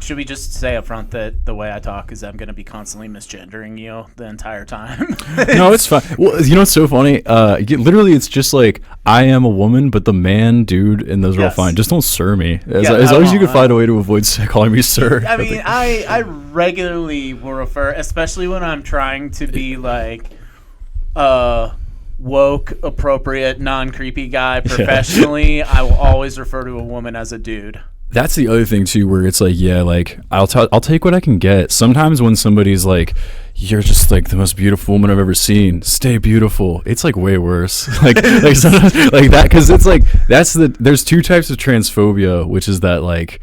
Should we just say up front that the way I talk is I'm going to be constantly misgendering you the entire time? No, it's fine. Well, you know what's so funny? Literally, it's just like I am a woman, but the man, dude, and those are all fine. Just don't sir me. As long as you can find a way to avoid calling me sir. I mean, I regularly will refer, especially when I'm trying to be like woke, appropriate, non-creepy guy professionally. I will always refer to a woman as a dude. That's the other thing too, where it's like, yeah, like I'll take what I can get. Sometimes when somebody's like, "You're just like the most beautiful woman I've ever seen. Stay beautiful," it's like way worse. like sometimes, like that, because it's like there's two types of transphobia, which is that like,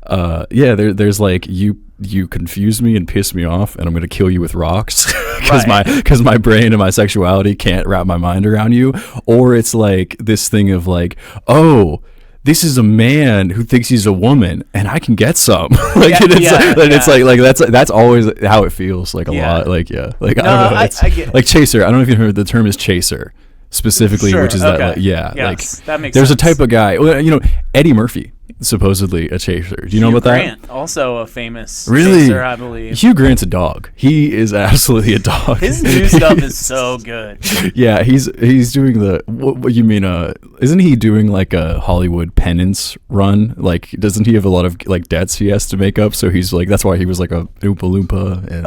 there's like you confuse me and piss me off, and I'm gonna kill you with rocks because my brain and my sexuality can't wrap my mind around you, or it's like this thing of like, oh, this is a man who thinks he's a woman, and I can get some. It's like that's always how it feels. Like a lot. Like I don't know. I get like chaser. I don't know if you heard the term is chaser specifically, which is that that makes there's sense. A type of guy. Well, Eddie Murphy. Supposedly a chaser. Do you know about Grant, that? Also a famous really? chaser, I believe. Hugh Grant's a dog. He is absolutely a dog. His new stuff is so good. Yeah, he's doing the what you mean? Isn't he doing like a Hollywood penance run? Like, doesn't he have a lot of like debts he has to make up? So he's like, that's why he was like a Oompa Loompa. And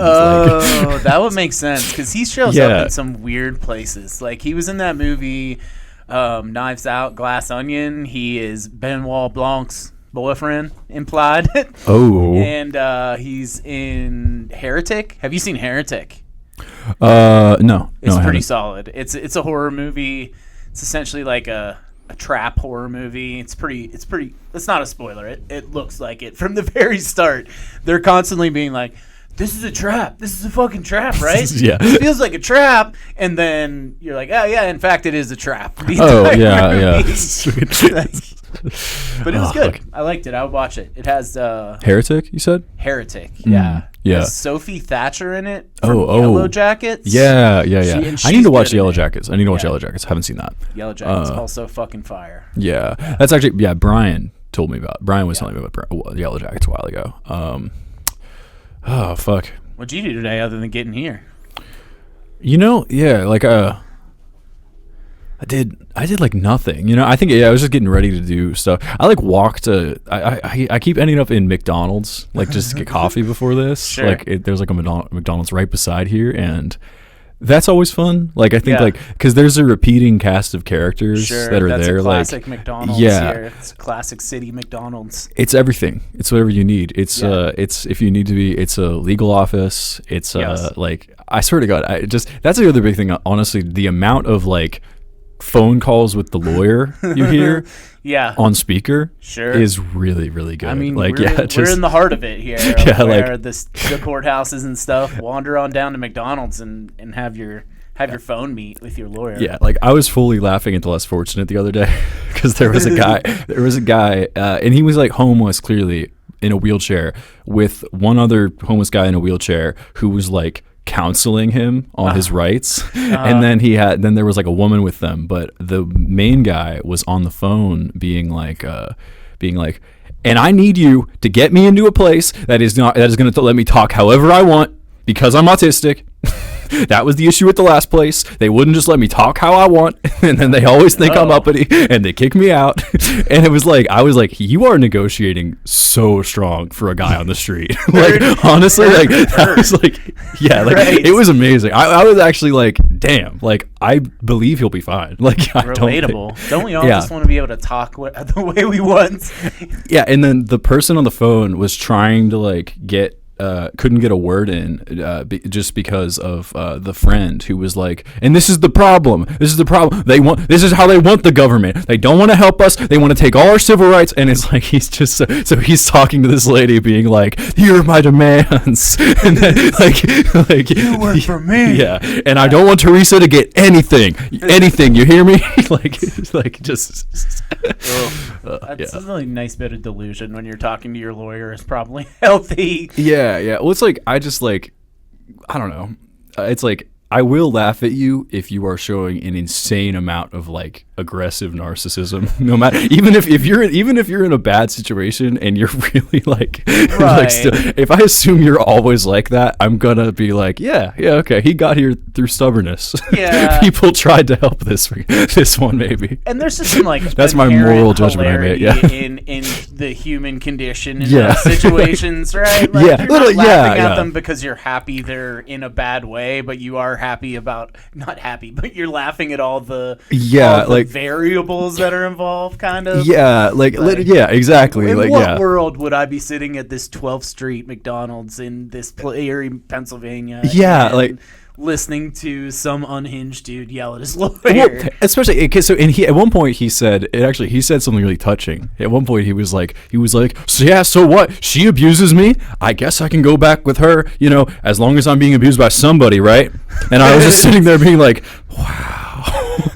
that would make sense because he shows up in some weird places. Like he was in that movie. Knives Out, Glass Onion. He is Benoit Blanc's boyfriend, implied. Oh. And he's in Heretic. Have you seen Heretic? No. It's pretty solid. It's a horror movie. It's essentially like a trap horror movie. It's pretty. It's not a spoiler. It looks like it from the very start. They're constantly being like, this is a trap. This is a fucking trap, right? Yeah. It feels like a trap, and then you're like, oh, yeah, in fact, it is a trap. Yeah. But it was good. I liked it. I would watch it. It has... Heretic, you said? Heretic, yeah. Yeah. It has Sophie Thatcher in it from Yellow Jackets. Yeah. I need to watch Yellow Jackets. I haven't seen that. Yellow Jackets also fucking fire. Yeah. That's actually... Yeah, Brian told me about... Brian was telling me about Yellow Jackets a while ago. Oh, fuck. What'd you do today other than getting here? Like, I did like nothing. I think, I was just getting ready to do stuff. I like walked I keep ending up in McDonald's, like just to get coffee before this. Sure. Like, there's like a McDonald's right beside here, and that's always fun. Like, I think like, because there's a repeating cast of characters that are there. That's a classic like, McDonald's here. It's a classic city McDonald's. It's everything. It's whatever you need. It's if you need to be, it's a legal office. It's like, I swear to God, that's the other big thing. Honestly, the amount of like phone calls with the lawyer you hear on speaker is really, really good. I mean, like, we're in the heart of it here. Where the courthouses and stuff. Wander on down to McDonald's and have your phone meet with your lawyer. Yeah, like I was fully laughing at The Less Fortunate the other day because there was a guy, and he was like homeless, clearly in a wheelchair, with one other homeless guy in a wheelchair who was like counseling him on his rights, and then there was like a woman with them, but the main guy was on the phone being like, and I need you to get me into a place that is going to let me talk however I want because I'm autistic. That was the issue at the last place. They wouldn't just let me talk how I want, and then they always think I'm uppity, and they kick me out. And it was like, I was like, you are negotiating so strong for a guy on the street. Like, honestly, like, that was like, it was amazing. I was actually like, damn, like, I believe he'll be fine. Like, relatable. Don't we all just want to be able to talk the way we want? Yeah, and then the person on the phone was trying to like couldn't get a word in just because of the friend who was like, and this is the problem. This is how they want the government. They don't want to help us. They want to take all our civil rights. And it's like, he's just so he's talking to this lady being like, here are my demands. And then like you work for me. Yeah. And I don't want Teresa to get anything. You hear me? like just that's a really nice bit of delusion when you're talking to your lawyer is probably healthy. Yeah. Well, it's like, I don't know. It's like, I will laugh at you if you are showing an insane amount of like aggressive narcissism. No matter, even if you're in a bad situation and you're really like, if I assume you're always like that, I'm gonna be like, yeah, okay, he got here through stubbornness. Yeah, people tried to help this one maybe. And there's just some like that's my moral judgment I made. Yeah, in the human condition in those situations, right? Like, yeah, you're not laughing at them because you're happy they're in a bad way, but you are happy about not happy, but you're laughing at all the variables that are involved, kind of. Yeah, exactly. In what world would I be sitting at this 12th Street McDonald's in this area, Pennsylvania? Yeah, listening to some unhinged dude yell at his lawyer. Well, especially because at one point he said something really touching. At one point he was like, so what? She abuses me. I guess I can go back with her. As long as I'm being abused by somebody, right? And I was just sitting there being like, wow.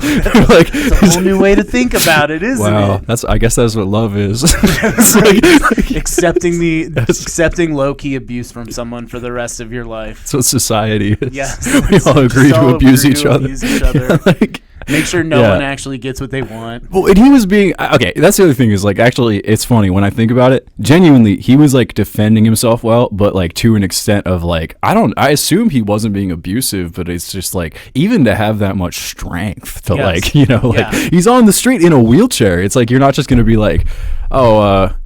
It's a whole new way to think about it, isn't it? I guess that's what love is. Accepting low-key abuse from someone for the rest of your life. That's what society is. Yes. We all agree to abuse each other. Make sure no one actually gets what they want. Well, and he was being okay. That's the other thing is actually it's funny when I think about it. Genuinely, he was defending himself well, but to an extent of I assume he wasn't being abusive, but it's just even to have that much strength to he's on the street in a wheelchair. It's you're not just gonna be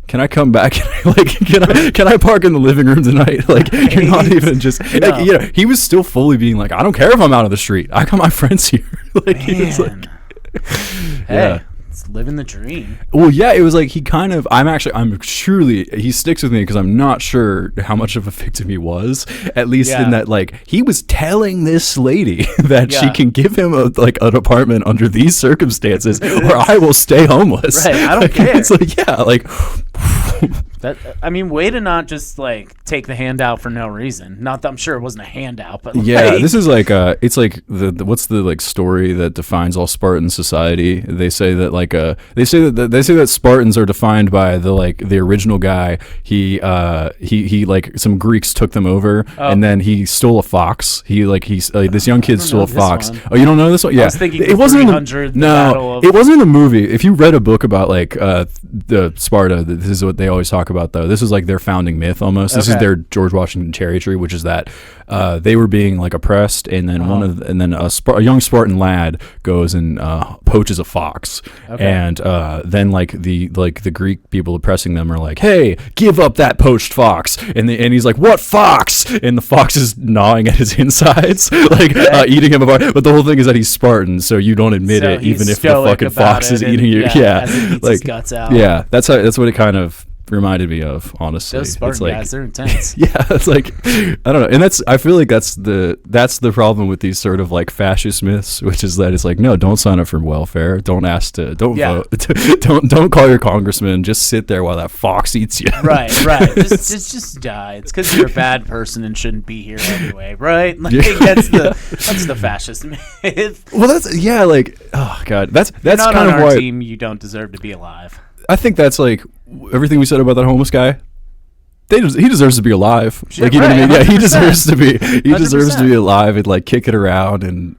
can I come back? Can I park in the living room tonight? You're not even just he was still fully being I don't care if I'm out of the street. I got my friends here. He was hey, it's living the dream. Well, yeah, it was I'm truly, he sticks with me because I'm not sure how much of a victim he was, at least in that he was telling this lady that she can give him an apartment under these circumstances or I will stay homeless. Right, I don't care. It's way to not just take the handout for no reason. Not that I'm sure it wasn't a handout, but this is it's the what's the story that defines all Spartan society? They say that they say that Spartans are defined by the original guy. He some Greeks took them over and then he stole a fox. This young kid stole a fox. Oh, you don't know this one? Yeah, I was thinking it wasn't it wasn't in the movie. If you read a book about the Sparta, this is what they always talk about though. This is their founding myth almost. This is their George Washington cherry tree, which is that they were being oppressed, and then a young Spartan lad goes and poaches a fox, and then the Greek people oppressing them are hey, give up that poached fox, and he's what fox? And the fox is gnawing at his insides, eating him apart. But the whole thing is that he's Spartan, so you don't admit it, even if the fucking fox is eating you. His guts out. Yeah, that's what it kind of reminded me of, honestly. Those Spartan guys, they're intense. Yeah, it's I don't know, and I feel that's the problem with these sort of fascist myths, which is that it's no, don't sign up for welfare, don't vote, don't call your congressman, just sit there while that fox eats you. Right. just die. It's because you're a bad person and shouldn't be here anyway, right? That's the fascist myth. Well, that's oh god, that's you're not kind on of our why team. You don't deserve to be alive. I think that's everything we said about that homeless guy. He deserves to be alive. Sure, you know what I mean? Yeah, he 100%. deserves to be. He 100%. deserves to be alive and kicking around and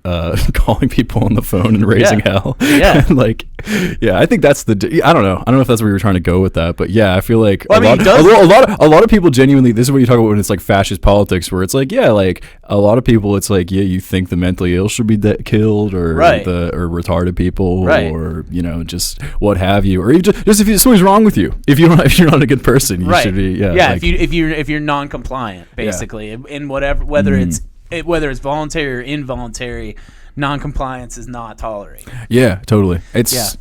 calling people on the phone and raising hell. Yeah, and, I think that's I don't know if that's where you were trying to go with that, but yeah, I feel a lot of people genuinely. This is what you talk about when it's fascist politics, where it's a lot of people. It's you think the mentally ill should be killed, or or retarded people, or just what have you, or just if something's wrong with you, if you're not a good person, you should be if you're non-compliant, basically, in whatever, whether it's voluntary or involuntary, non-compliance is not tolerated. Yeah, totally. It's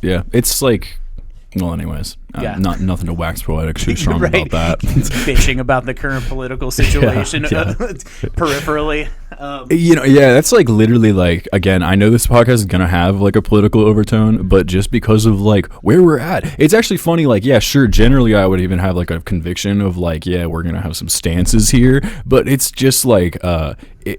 well, anyways, not nothing to wax poetic too strong about that. Bitching about the current political situation peripherally. That's literally again, I know this podcast is gonna have a political overtone, but just because of where we're at, it's actually funny. Sure, generally I would even have a conviction of we're gonna have some stances here, but it's just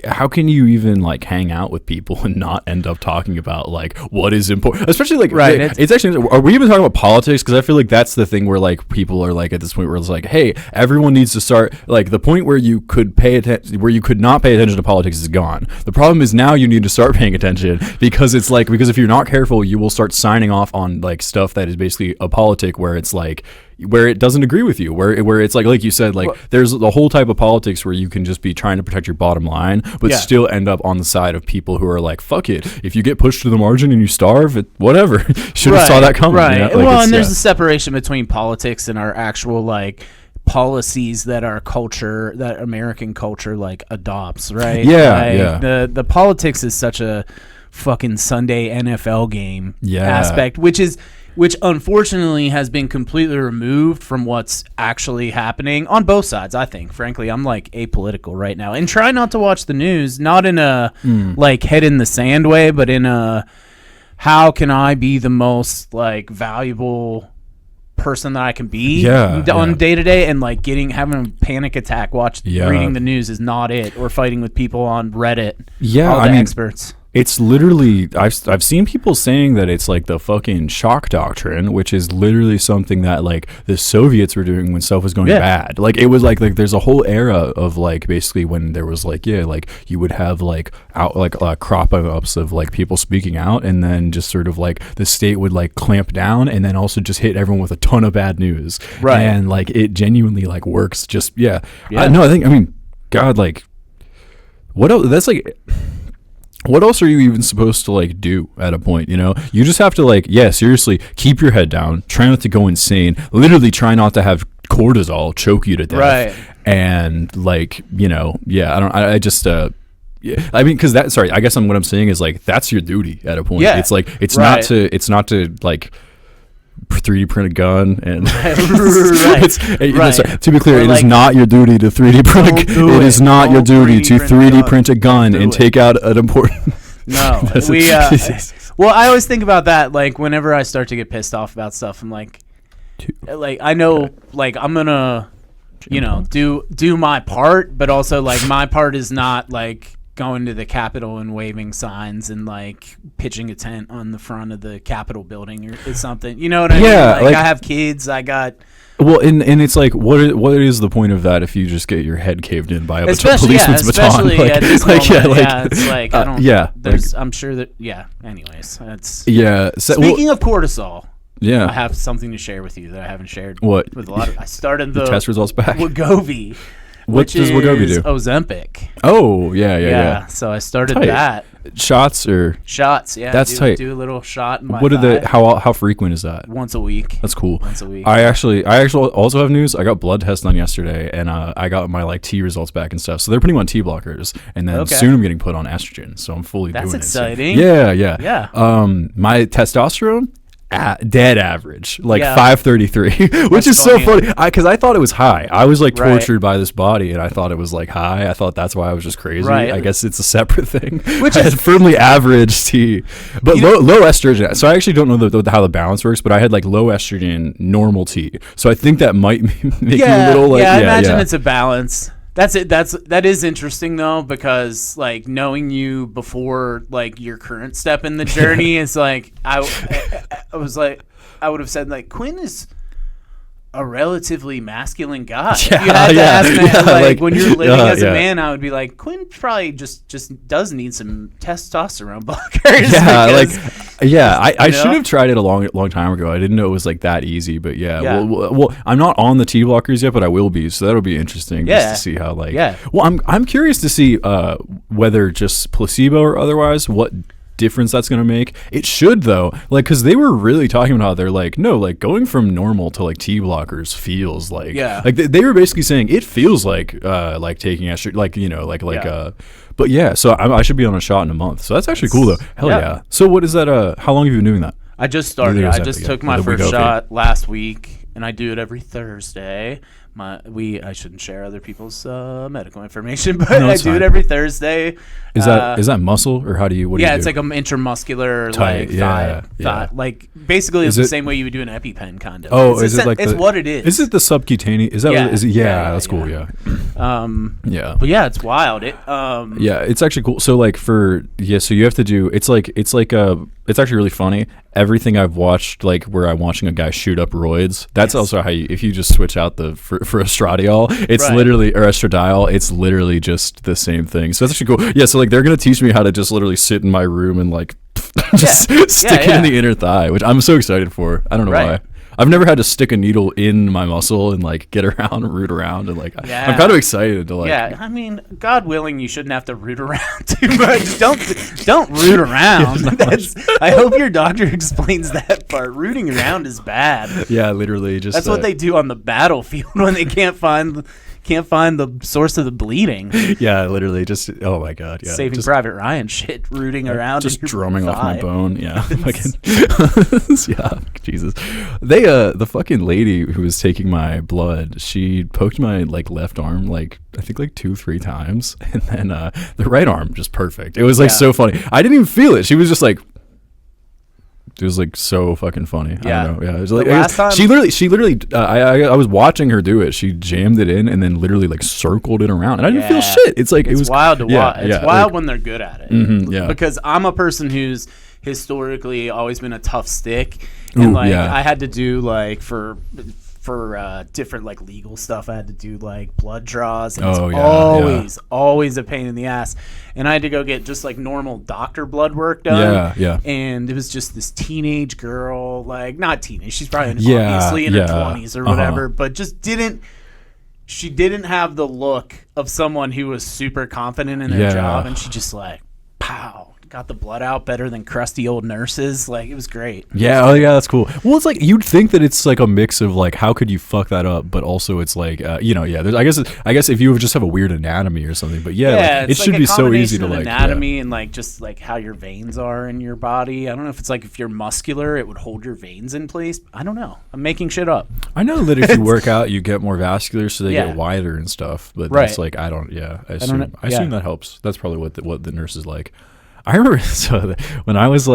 how can you even like hang out with people and not end up talking about like what is important, especially like right, it's actually, are we even talking about politics? Because I feel like that's the thing where like people are like at this point where it's like, hey, everyone needs to start, like the point where you could where you could not pay attention to politics is gone. The problem is now you need to start paying attention, because it's like, because if you're not careful, you will start signing off on like stuff that is basically a politic where it's like, where it doesn't agree with you, where it's like you said, like there's the whole type of politics where you can just be trying to protect your bottom line, but still end up on the side of people who are like, fuck it, if you get pushed to the margin and you starve, whatever. Should have saw that coming. Right. You know? Like, well, and there's a separation between politics and our actual like policies that our culture, that American culture like adopts, right? The politics is such a fucking Sunday NFL game aspect, which unfortunately has been completely removed from what's actually happening on both sides, I think. Frankly, I'm like apolitical right now and try not to watch the news, not in a like head in the sand way, but in a how can I be the most like valuable person that I can be on day to day, and like having a panic attack reading the news is not it, or fighting with people on Reddit. All the experts. It's literally, I've seen people saying that it's like the fucking shock doctrine, which is literally something that like the Soviets were doing when stuff was going bad. Like it was like there's a whole era of like basically when there was like like you would have like cropping ups of like people speaking out, and then just sort of like the state would like clamp down and then also just hit everyone with a ton of bad news. Right. And like it genuinely like works. Just no, I mean, God, like what else? That's like. What else are you even supposed to like do at a point, you know? You just have to like, seriously, keep your head down, try not to go insane, literally try not to have cortisol choke you to death. Right. And like, I just I mean, because I guess what I'm saying is like, that's your duty at a point. Yeah. It's like, it's not to like 3D print a gun and to be clear, it is not your duty to 3D print it is not your duty to 3D print a gun and take out an important well, I always think about that like whenever I start to get pissed off about stuff. I'm like I know like I'm gonna do my part, but also like my part is not like going to the Capitol and waving signs and like pitching a tent on the front of the Capitol building or something. You know what I mean? Like I have kids. I got. Well, and it's like, what is the point of that if you just get your head caved in by a policeman's baton? It's like I don't. I'm sure that. Anyways, that's. Speaking of cortisol. Yeah. I have something to share with you that I haven't shared. What? With a lot of. I started the test results back. Wegovy. What does Wegovy do? Ozempic. Oh, yeah. So I started that. Shots or? Shots, yeah. That's tight. Do a little shot in my how frequent is that? Once a week. That's cool. Once a week. I actually also have news. I got blood tests done yesterday, and I got my like T results back and stuff. So they're putting me on T blockers, and then soon I'm getting put on estrogen. So I'm fully doing it. That's exciting. Yeah. My testosterone, dead average, like 533, which is so funny because I thought it was high. I was like tortured by this body, and I thought it was like high. I thought that's why I was just crazy. I guess it's a separate thing. Which is firmly average T, but low estrogen. So I actually don't know how the balance works, but I had like low estrogen, normal T. So I think that might make you a little like I imagine it's a balance. That's it. That is interesting though, because like knowing you before like your current step in the journey is like I was like I would have said like Quinn is a relatively masculine guy. You had to ask like when you're living as a man, I would be like Quinn probably just does need some testosterone blockers. I should have tried it a long time ago. I didn't know it was like that easy, but well, I'm not on the T blockers yet, but I will be, so that'll be interesting just to see how like well, I'm curious to see whether just placebo or otherwise what difference that's going to make. It should though, like, because they were really talking about how they're like, no, like going from normal to like T blockers feels like like they were basically saying it feels like taking estrogen, like but so I should be on a shot in a month, so that's actually cool though. Hell yeah. So what is that, how long have you been doing that? I just started. I just took my first shot last week, and I do it every Thursday. I shouldn't share other people's medical information, but I do it every Thursday. Is that muscle, or how do you? What do you do? It's like an intramuscular thigh. Like basically, it's the same way you would do an EpiPen kind of. Oh, is it like it's what it is. Is it the subcutaneous? Is that? That's cool. Yeah. Yeah. But yeah, it's wild. Yeah, it's actually cool. So like so you have to do it's actually really funny. Everything I've watched, like where I'm watching a guy shoot up roids, that's also how if you just switch out for estradiol, it's literally, or estradiol, it's literally just the same thing. So that's actually cool. Yeah, so like they're gonna teach me how to just literally sit in my room and like just stick it in the inner thigh, which I'm so excited for. I don't know why. I've never had to stick a needle in my muscle and like get around and root around and like I'm kind of excited to like. Yeah, I mean, God willing, you shouldn't have to root around too much. Don't root around. I hope your doctor explains that part. Rooting around is bad. Yeah, literally. That's what they do on the battlefield when they can't find the source of the bleeding. Yeah, literally. Just oh my god. Yeah, Saving Private Ryan shit. Rooting around, just drumming off my bone. Yeah, yeah. Jesus. The fucking lady who was taking my blood, she poked my like left arm like I think like 2-3 times, and then the right arm just perfect. It was like so funny. I didn't even feel it. She was just like. It was like so fucking funny. Yeah. I don't know. Yeah. It was like last time she literally I was watching her do it. She jammed it in and then literally like circled it around, and I didn't feel shit. It's like it was wild to watch. It's wild when they're good at it. Yeah. Because I'm a person who's historically always been a tough stick, and I had to do like for different like legal stuff, I had to do like blood draws, and it's always a pain in the ass. And I had to go get just like normal doctor blood work done. Yeah. And it was just this teenage girl, like not teenage, she's probably obviously in her 20s or whatever, but just she didn't have the look of someone who was super confident in their job, and she just like pow. Got the blood out better than crusty old nurses. Like, it was great. Yeah, that's cool. Well, it's like you'd think that it's like a mix of like how could you fuck that up, but also it's like I guess if you just have a weird anatomy or something, but like, it should be so easy to like anatomy and like just like how your veins are in your body. I don't know if it's like if you're muscular, it would hold your veins in place. I don't know. I'm making shit up. I know that if you work out, you get more vascular, so they get wider and stuff. But that's like I assume that helps. That's probably what the nurse is like. I remember when I was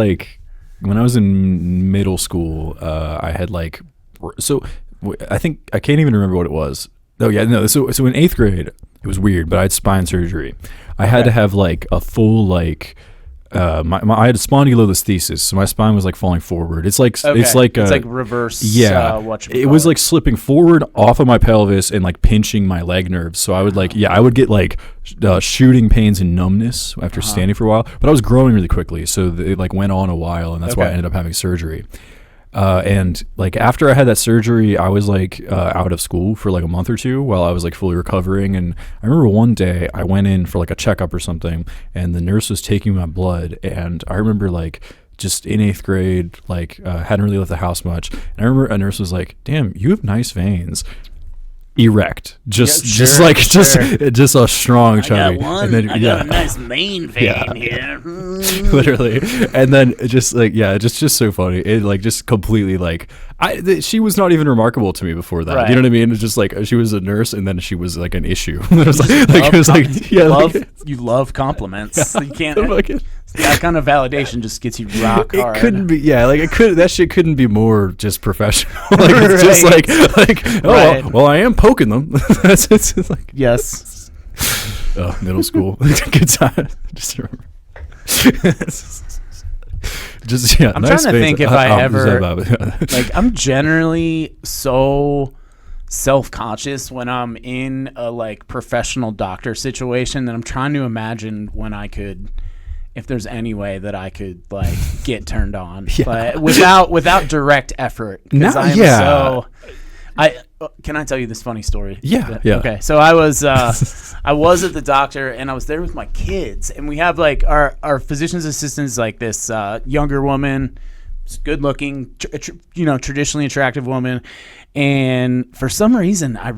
in middle school, I had like I think I can't even remember what it was. Oh yeah, no. So in 8th grade, it was weird, but I had spine surgery. I had to have like a full like. I had spondylolisthesis, so my spine was like falling forward. It's like reverse. It was like slipping forward off of my pelvis and like pinching my leg nerves. So I would I would get like shooting pains and numbness after standing for a while. But I was growing really quickly, so it like went on a while, and that's why I ended up having surgery. And like after I had that surgery, I was like out of school for like a month or two while I was like fully recovering. And I remember one day I went in for like a checkup or something, and the nurse was taking my blood. And I remember like just in 8th grade, like hadn't really left the house much. And I remember a nurse was like, "Damn, you have nice veins." Erect, just a strong chubby. I got a nice main vein here. Literally, and then just like just so funny. It like just completely like she was not even remarkable to me before that. Right. You know what I mean? It's just like she was a nurse, and then she was like an issue. You love compliments. You can't. That kind of validation just gets you rock hard. It couldn't be, that shit couldn't be more just professional. Like, it's just like, well, I am poking them. it's like, yes. Oh, middle school. Good time. Just remember. I'm trying to think if I ever, like, I'm generally so self-conscious when I'm in a, like, professional doctor situation that I'm trying to imagine when I could... if there's any way that I could like get turned on, but without direct effort. Can I tell you this funny story? Yeah. Okay. So I was at the doctor, and I was there with my kids, and we have like our physician's assistant is like this younger woman, good looking, traditionally attractive woman. And for some reason, I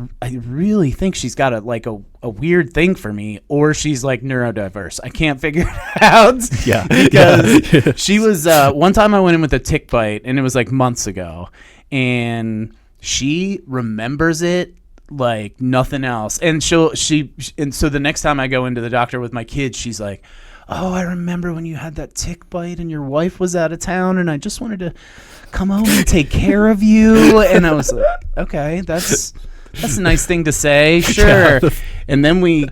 really think she's got a weird thing for me, or she's like neurodiverse. I can't figure it out. Yeah. Because she was, one time I went in with a tick bite, and it was like months ago, and she remembers it like nothing else. And so the next time I go into the doctor with my kids, she's like, "Oh, I remember when you had that tick bite and your wife was out of town, and I just wanted to come home and take care of you." And I was like, okay, that's a nice thing to say. Sure. And then we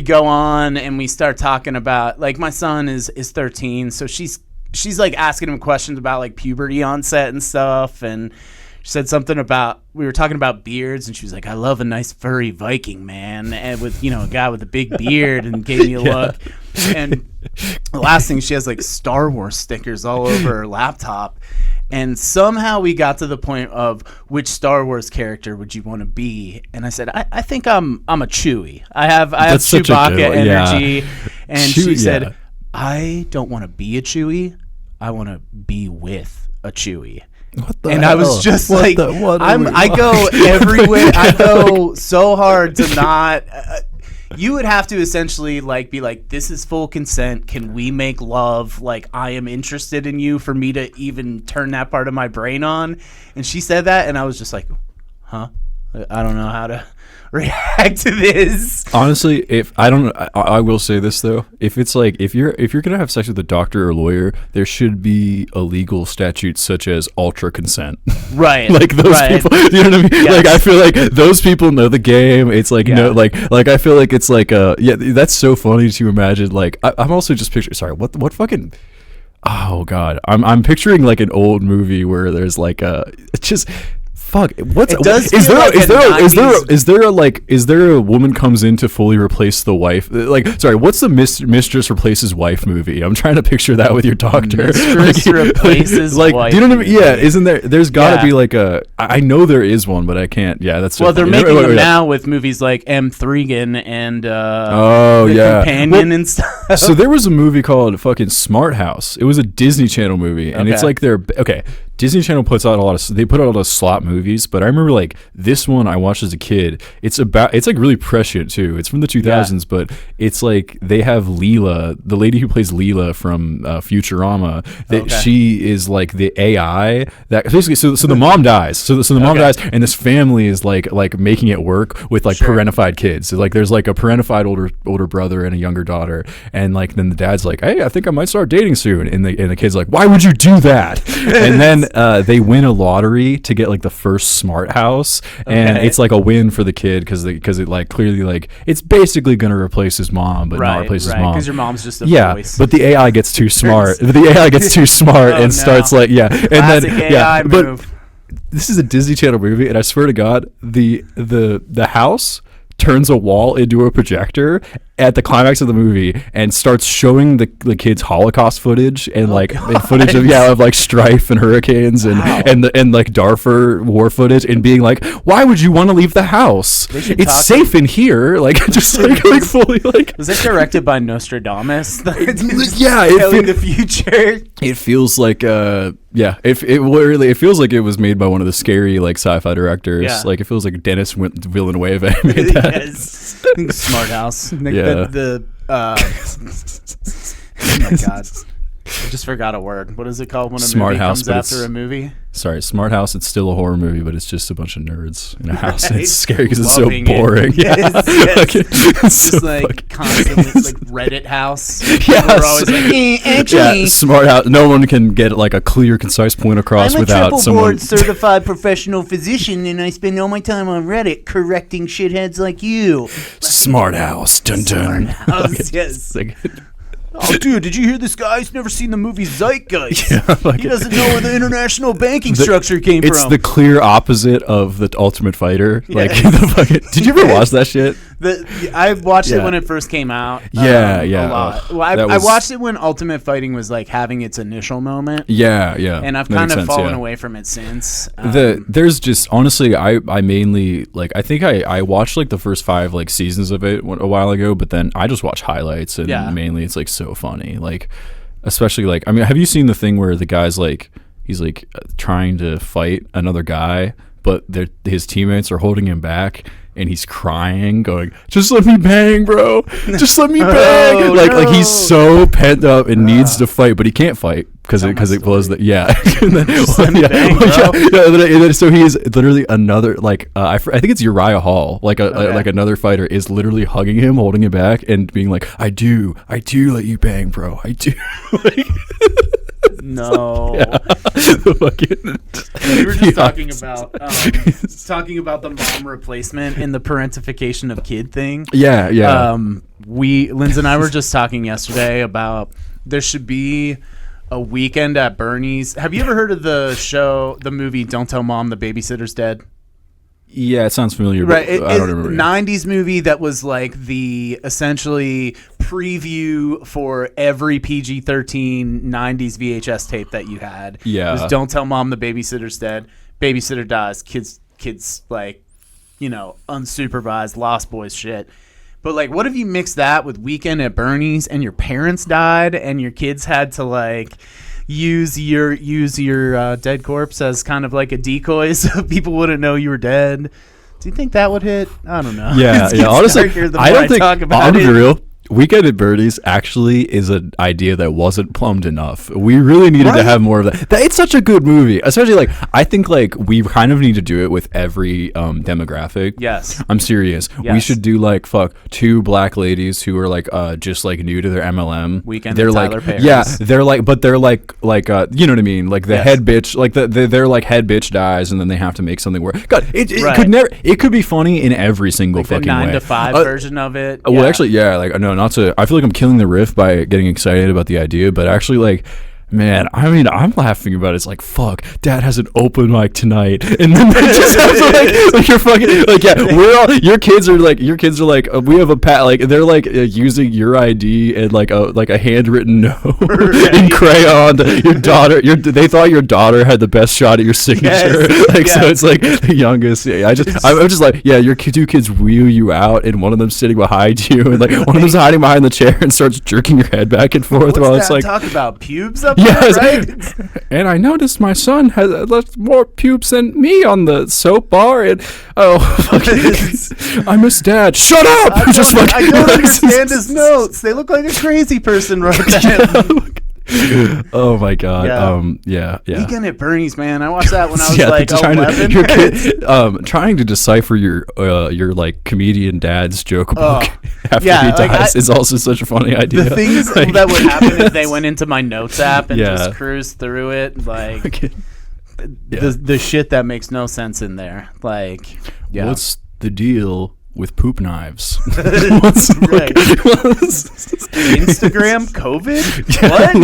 go on and we start talking about, like, my son is 13, so she's like asking him questions about like puberty onset and stuff, and she said something about, we were talking about beards, and she was like, I love a nice furry Viking man, and with, you know, a guy with a big beard, and gave me a look. And the last thing, she has like Star Wars stickers all over her laptop. And somehow we got to the point of, which Star Wars character would you want to be? And I said, I think I'm a Chewie. I have Chewbacca energy. Yeah. And she said, I don't want to be a Chewie. I want to be with a Chewie. What the and hell? I was just I go everywhere. I go so hard to not. You would have to essentially like be like, this is full consent. Can we make love? Like, I am interested in you for me to even turn that part of my brain on. And she said that, and I was just like, huh? I don't know how to react to this. Honestly, if I don't, I will say this though. If it's like, if you're gonna have sex with a doctor or lawyer, there should be a legal statute such as ultra consent. Right. Like those people. You know what I mean? Yes. Like I feel like those people know the game. It's like no, like I feel like it's like that's so funny to imagine. Like I'm also just picturing. Sorry, what fucking. Oh God, I'm picturing like an old movie where there's like it's just. Fuck. Is there a woman comes in to fully replace the wife? Like, sorry, what's the mistress replaces wife movie? I'm trying to picture that with your doctor. Mistress replaces like, wife. Do you know what I mean? Yeah, isn't there? There's got to be like a. I know there is one, but I can't. Yeah, that's. Well, they're making them now with movies like M3gan and Companion and stuff. So there was a movie called fucking Smart House. It was a Disney Channel movie, and it's like Disney Channel puts out a lot of slot movies, but I remember like this one I watched as a kid. It's like really prescient too. It's from the 2000s, but it's like they have Leela, the lady who plays Leela from Futurama. That she is like the AI that basically. So the mom dies. So the mom dies, and this family is like making it work with like parentified kids. So like there's like a parentified older brother and a younger daughter, and like then the dad's like, hey, I think I might start dating soon, and the kid's like, why would you do that? And then they win a lottery to get like the first smart house, and it's like a win for the kid because it like clearly like it's basically gonna replace his mom, but not replace his mom because your mom's just a voice. But the AI gets too smart. And starts like Classic and then AI move. But this is a Disney Channel movie, and I swear to God, the house turns a wall into a projector at the climax of the movie and starts showing the kids Holocaust footage and and footage of like strife and hurricanes and like Darfur war footage, and being like, why would you want to leave the house? It's safe in here. Like just like fully like. Was it directed by Nostradamus? The future. It feels like it feels like it was made by one of the scary like sci-fi directors. Yeah. Like it feels like Dennis Villeneuve made that. Yes. Smart House. Oh my God. I just forgot a word. What is it called when a movie comes after a movie? Sorry, Smart House. It's still a horror movie, but it's just a bunch of nerds in a house. And it's scary because it's so boring. It's just like constantly, it's like Reddit house. Yes. We're always like, actually, Smart House. No one can get like a clear, concise point across without someone. I'm a triple board certified professional physician, and I spend all my time on Reddit correcting shitheads like you. Smart House. Dun dun. Smart House. Yes. Oh, dude, did you hear this guy? He's never seen the movie Zeitgeist. He doesn't know where the international banking structure came from. It's the clear opposite of the Ultimate Fighter. Like, did you ever watch that shit? I watched it when it first came out. A lot. Well, I watched it when Ultimate Fighting was like having its initial moment. Yeah. And I've kind of fallen away from it since. There's just honestly, I mainly like. I think I watched like the first 5 like seasons of it a while ago, but then I just watch highlights, and mainly it's like so funny. Like, especially like, I mean, have you seen the thing where the guy's like, he's like trying to fight another guy, but his teammates are holding him back, and he's crying, going, "Just let me bang, bro. Just let me bang." Like he's so pent up and needs to fight, but he can't fight because it blows the and then so he is literally another like I think it's Uriah Hall, like like another fighter is literally hugging him, holding him back, and being like, I do let you bang, bro. I do." No. The fucking, We were just talking about the mom replacement and the parentification of kid thing. Yeah. Linz and I were just talking yesterday about there should be a Weekend at Bernie's. Have you ever heard of the movie Don't Tell Mom the Babysitter's Dead? Yeah, it sounds familiar, Right. but I don't remember. 90s movie that was like the essentially preview for every PG-13 90s VHS tape that you had. Yeah. It was Don't Tell Mom the Babysitter's Dead. Babysitter dies. Kids like, unsupervised Lost Boys shit. But like, what if you mix that with Weekend at Bernie's and your parents died and your kids had to like use your dead corpse as kind of like a decoy so people wouldn't know you were dead? Do you think that would hit? I don't know. Yeah. Honestly, I don't think. I'll be real. Weekend at Bernie's actually is an idea that wasn't plumbed enough. We really needed to have more of that. It's such a good movie, especially like I think like we kind of need to do it with every demographic. Yes, I'm serious. Yes. We should do like two black ladies who are like just like new to their MLM. Weekend. They're like Tyler Perry's. Yeah, they're like, but they're like you know what I mean? Like the head bitch, like they're like head bitch dies, and then they have to make something work. God, it could never. It could be funny in every single like fucking the 9 way. to 5 version of it. Well, actually, yeah. Like no, not to. I feel like I'm killing the riff by getting excited about the idea, but actually, like, man, I mean, I'm laughing about it. It's like, fuck, Dad has an open mic tonight, and then they just have to like you're fucking like, yeah, we're all your kids are like we have a like they're like using your ID and like a handwritten note in crayon. Your daughter, they thought your daughter had the best shot at your signature. So it's like the youngest. Yeah, I'm just like, yeah, your two kids wheel you out, and one of them's sitting behind you, and like one of them's hiding behind the chair and starts jerking your head back and forth while it's like talk about pubes up yes, there, right? And I noticed my son has left more pubes than me on the soap bar, and I miss Dad. Shut up! I don't understand his notes. They look like a crazy person wrote that. Oh my god. Yeah. Weekend at Bernie's, man. I watched that when I was like 11. Your kid, trying to decipher your like comedian dad's joke book after he dies is also such a funny idea. The things that would happen if they went into my notes app and just cruised through it, like the shit that makes no sense in there. Like, what's the deal with poop knives? Instagram COVID? Yeah, what?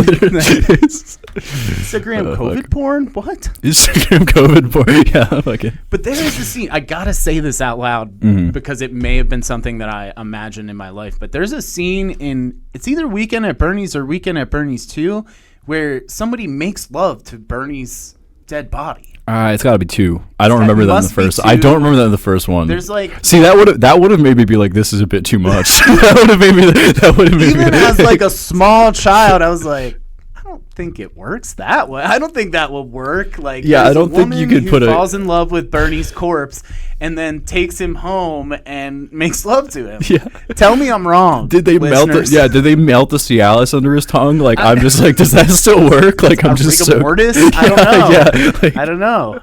Instagram COVID porn? What? Instagram COVID porn. Yeah, okay. But there is a scene. I gotta say this out loud because it may have been something that I imagined in my life. But there's a scene in it's either Weekend at Bernie's or Weekend at Bernie's 2 where somebody makes love to Bernie's dead body. It's got to be 2. I don't remember that in the first. I don't remember that in the first one. There's like that would have made me be like, this is a bit too much. That would have made me. Even as like a small child, I was like, I don't think it works that way. I don't think that will work. Like, yeah, I don't think you could put falls in love with Bernie's corpse and then takes him home and makes love to him. Yeah. Tell me I'm wrong. Did they listeners. Did they melt the Cialis under his tongue? Like, I'm just like, does that still work? Like, I'm just so. Mortis? I don't know. Yeah, like, I don't know.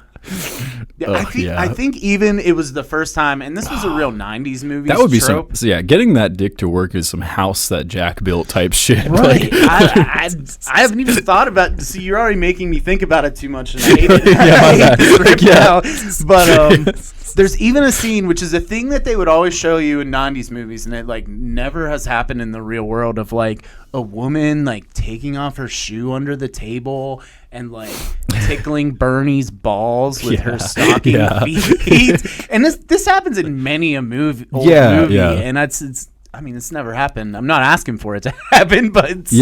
I think even it was the first time, and this was a real 90s movie. That would be trope. getting that dick to work is some house that Jack built type shit. Right. Like, I haven't even thought about it. See, you're already making me think about it too much, and I hate it. Now. But there's even a scene, which is a thing that they would always show you in 90s movies, and it like never has happened in the real world, of like a woman like taking off her shoe under the table and like tickling Bernie's balls with her stocking feet. And this happens in many a movie. And it's never happened. I'm not asking for it to happen, but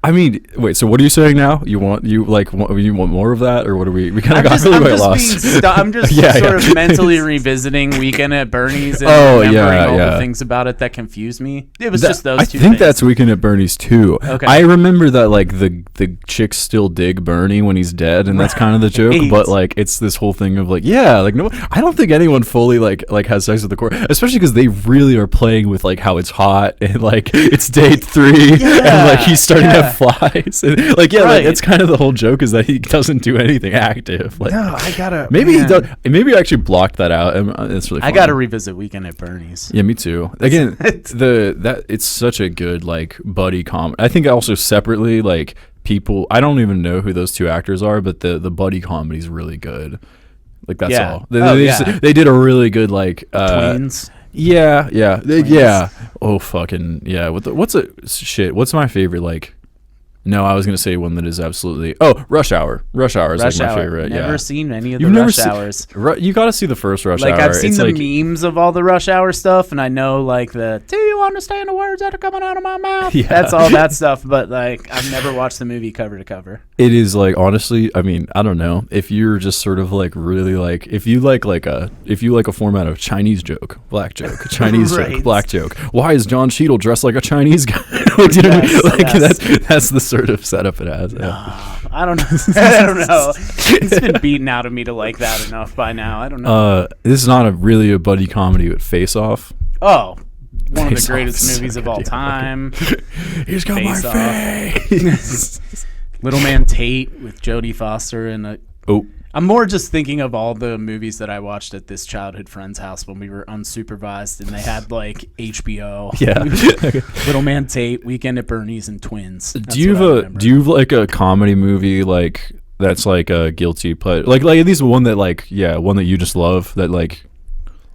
I mean, wait. So what are you saying now? You want more of that, or what are we? We kind of got really quite lost. I'm just sort of mentally revisiting Weekend at Bernie's and remembering all the things about it that confused me. It was just those two. I think things. that's Weekend at Bernie's too. Okay. I remember that like the chicks still dig Bernie when he's dead, and that's kind of the joke. But like it's this whole thing of like no, I don't think anyone fully like has sex with the corpse, especially because they really are playing with like how it's hot and like it's day 3 and like he's starting to flies and like like it's kind of the whole joke is that he doesn't do anything active. Like, no, I gotta maybe he does. Maybe I actually blocked that out. It's really funny. I gotta revisit Weekend at Bernie's. Yeah, me too. Again, it's such a good like buddy comedy. I think also separately like people. I don't even know who those two actors are, but the buddy comedy is really good. Like that's Yeah. all. They did a really good like Twins. Yeah, yeah. Oh fucking yeah. What's my favorite like? No, I was gonna say one that is absolutely. Oh, Rush Hour. Rush Hour is like my favorite. Never seen any of You've the never Rush seen, Hours. You got to see the first Rush Like Hour. I've seen It's the like, memes of all the Rush Hour stuff, and I know like do you understand the words that are coming out of my mouth? Yeah. That's all that stuff. But like I've never watched the movie cover to cover. It is like honestly, I mean, I don't know if you're just sort of like really like if you like a format of Chinese joke, black joke, Chinese Right. joke, black joke. Why is John Cheadle dressed like a Chinese guy? Like, do you know what I mean? Like that's the sort of setup it has. Yeah. I don't know. I don't know. It's been beaten out of me to like that enough by now. I don't know. This is not really a buddy comedy, but Face Off. Oh, one of Face the greatest Off is movies so of all good, time. He's got Face my Off. face. Little Man Tate with Jodie Foster and Oh. I'm more just thinking of all the movies that I watched at this childhood friend's house when we were unsupervised and they had like HBO. Yeah. Little Man Tate, Weekend at Bernie's, and Twins. Do you have like a comedy movie like that's like a guilty pleasure? Like at least one that like one that you just love that like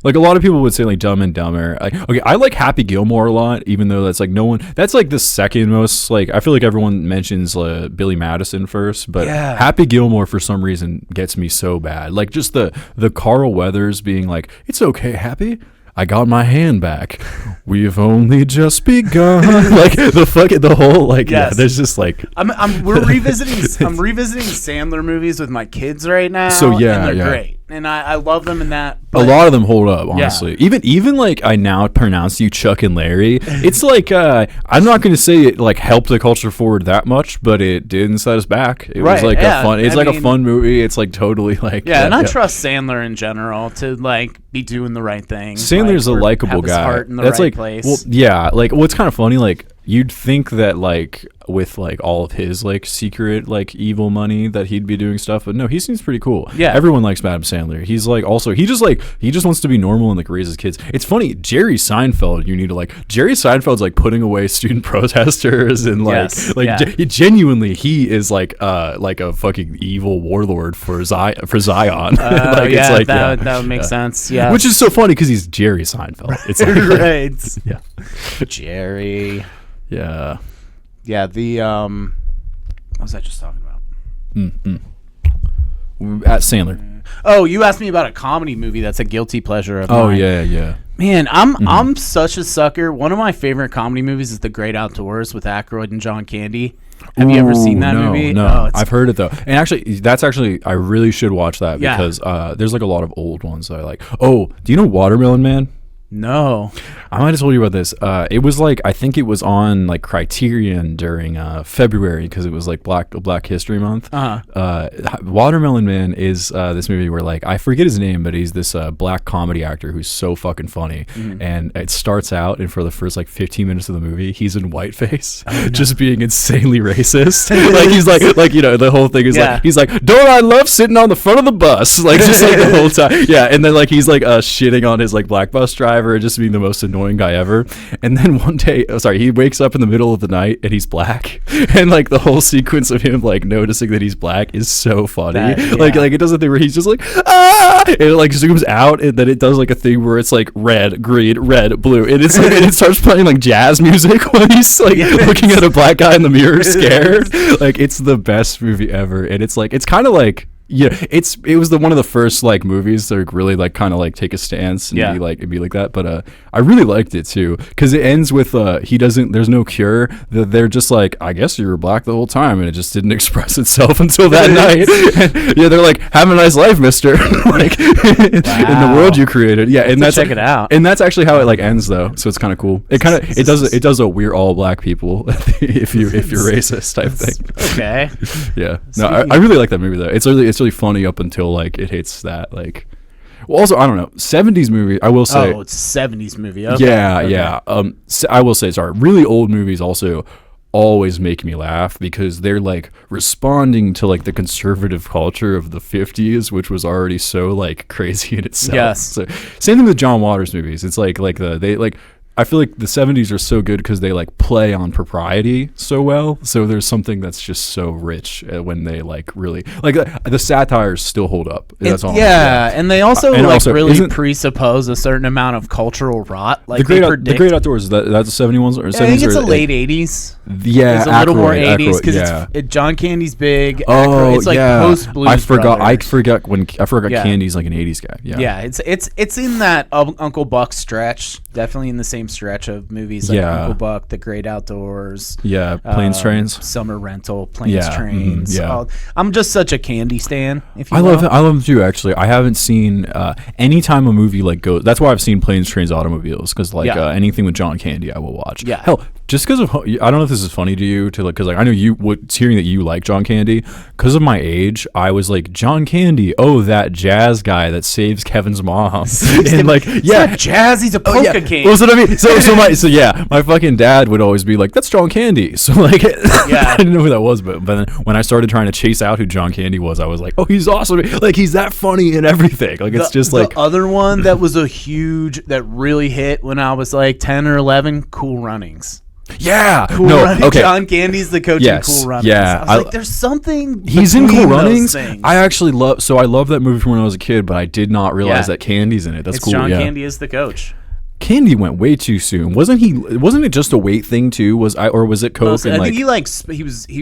a lot of people would say like Dumb and Dumber. I like Happy Gilmore a lot, even though that's like no one. That's like the second most like I feel like everyone mentions Billy Madison first, but Happy Gilmore for some reason gets me so bad. Like just the Carl Weathers being like, "It's okay, Happy. I got my hand back. We've only just begun." Like the whole like there's just like I'm revisiting Sandler movies with my kids right now. So and they're great. And I love them in that. A lot of them hold up, honestly. Even like I now pronounce you Chuck and Larry. It's like I'm not going to say it like helped the culture forward that much, but it didn't set us back. It was like a fun. It's a fun movie. It's like totally like I trust Sandler in general to like be doing the right thing. Sandler's a likable guy. Heart in the That's right like place. well, yeah. Like what's kind of funny, like you'd think that like with like all of his like secret like evil money that he'd be doing stuff, but no, he seems pretty cool. Yeah, everyone likes Adam Sandler. He's like also he just wants to be normal and like raise his kids. It's funny, Jerry Seinfeld. You need to like Jerry Seinfeld's like putting away student protesters and like genuinely he is like a fucking evil warlord for Zion. Like it's like that would make sense. Yeah, which is so funny because he's Jerry Seinfeld. It's like, right. Yeah, Jerry. Yeah. Yeah, what was I just talking about? At Sandler. Oh, you asked me about a comedy movie that's a guilty pleasure of mine. Oh, yeah. Man, I'm such a sucker. One of my favorite comedy movies is The Great Outdoors with Aykroyd and John Candy. Have you ever seen that movie? No, I've heard it though. And actually, I really should watch that because there's like a lot of old ones that I like. Oh, do you know Watermelon Man? No. I might have told you about this. It was like I think it was on like Criterion during February because it was like Black History Month. Watermelon Man is this movie where like I forget his name, but he's this black comedy actor who's so fucking funny. And it starts out, and for the first like 15 minutes of the movie, he's in whiteface, just being insanely racist. Like he's like you know the whole thing is like he's like, "Don't I love sitting on the front of the bus?" Like just like the whole time. Yeah, and then like he's like shitting on his like black bus driver. Just being the most annoying guy ever. And then one day, he wakes up in the middle of the night and he's black. And like the whole sequence of him like noticing that he's black is so funny. Like it does a thing where he's just like, ah! And it like zooms out and then it does like a thing where it's like red, green, red, blue. And it's like, and it starts playing like jazz music when he's like looking at a black guy in the mirror scared. Like it's the best movie ever. And it's like, it's kind of like, yeah, it was one of the first like movies that really like kind of like take a stance and be like that. But I really liked it too because it ends with there's no cure. They're just like, I guess you were black the whole time, and it just didn't express itself until that night. And, they're like, have a nice life, mister. Like in the world you created. Yeah, and that's check it out. And that's actually how it like ends though. So it's kind of cool. It does a we're all black people if you're racist type thing. Okay. Yeah. No, I really like that movie though. It's really funny up until like it hits that like. Well, also I don't know 70s movie. I will say. Oh, it's a 70s movie. Okay. Yeah. I will say really old movies also always make me laugh because they're like responding to like the conservative culture of the 50s, which was already so like crazy in itself. Yes. So same thing with John Waters movies. It's like I feel like the 70s are so good because they like play on propriety so well. So there's something that's just so rich when they like really like the satires still hold up. That's all. Yeah, and they also and like also, really presuppose a certain amount of cultural rot. Like the Great Outdoors. That's the 71s or 70s. I think it's the late 80s. Yeah, it's a little more 80s because John Candy's big. It's like post Blues. I forgot Yeah. Candy's like an 80s guy. Yeah, it's in that Uncle Buck stretch. Definitely in the same stretch of movies like Uncle Buck, The Great Outdoors. Yeah, Planes, Trains, Summer Rental, Planes, Trains. Yeah, I'm just such a Candy stan. If you I love them too. Actually, I haven't seen anytime a movie like goes. That's why I've seen Planes, Trains, Automobiles because like anything with John Candy, I will watch. Yeah, hell, just because of I don't know if this is funny to you to like because like I know you hearing that you like John Candy because of my age. I was like John Candy. Oh, that jazz guy that saves Kevin's mom. And like not jazz. He's a polka king. Well, that's what I mean. My fucking dad would always be like, "That's John Candy." So like, I didn't know who that was, but then when I started trying to chase out who John Candy was, I was like, "Oh, he's awesome! Like he's that funny and everything." Like it's just like the other one that was that really hit when I was like 10 or 11. Cool Runnings. Yeah, okay. John Candy's the coach in Cool Runnings. Yeah, I was like, there's something. He's in Cool Runnings. I actually love. So I love that movie from when I was a kid, but I did not realize that Candy's in it. That's cool. John Candy is the coach. Candy went way too soon, wasn't he? Wasn't it just a weight thing too? Was it coke? I think he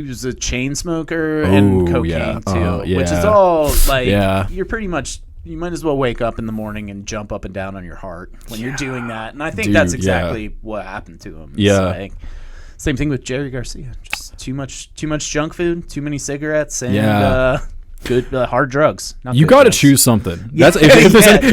was a chain smoker and cocaine too, which is all like you're pretty much. You might as well wake up in the morning and jump up and down on your heart when you're doing that. And I think that's exactly what happened to him. Yeah. Like, same thing with Jerry Garcia. Just too much junk food, too many cigarettes, and good hard drugs. You got to choose something. That's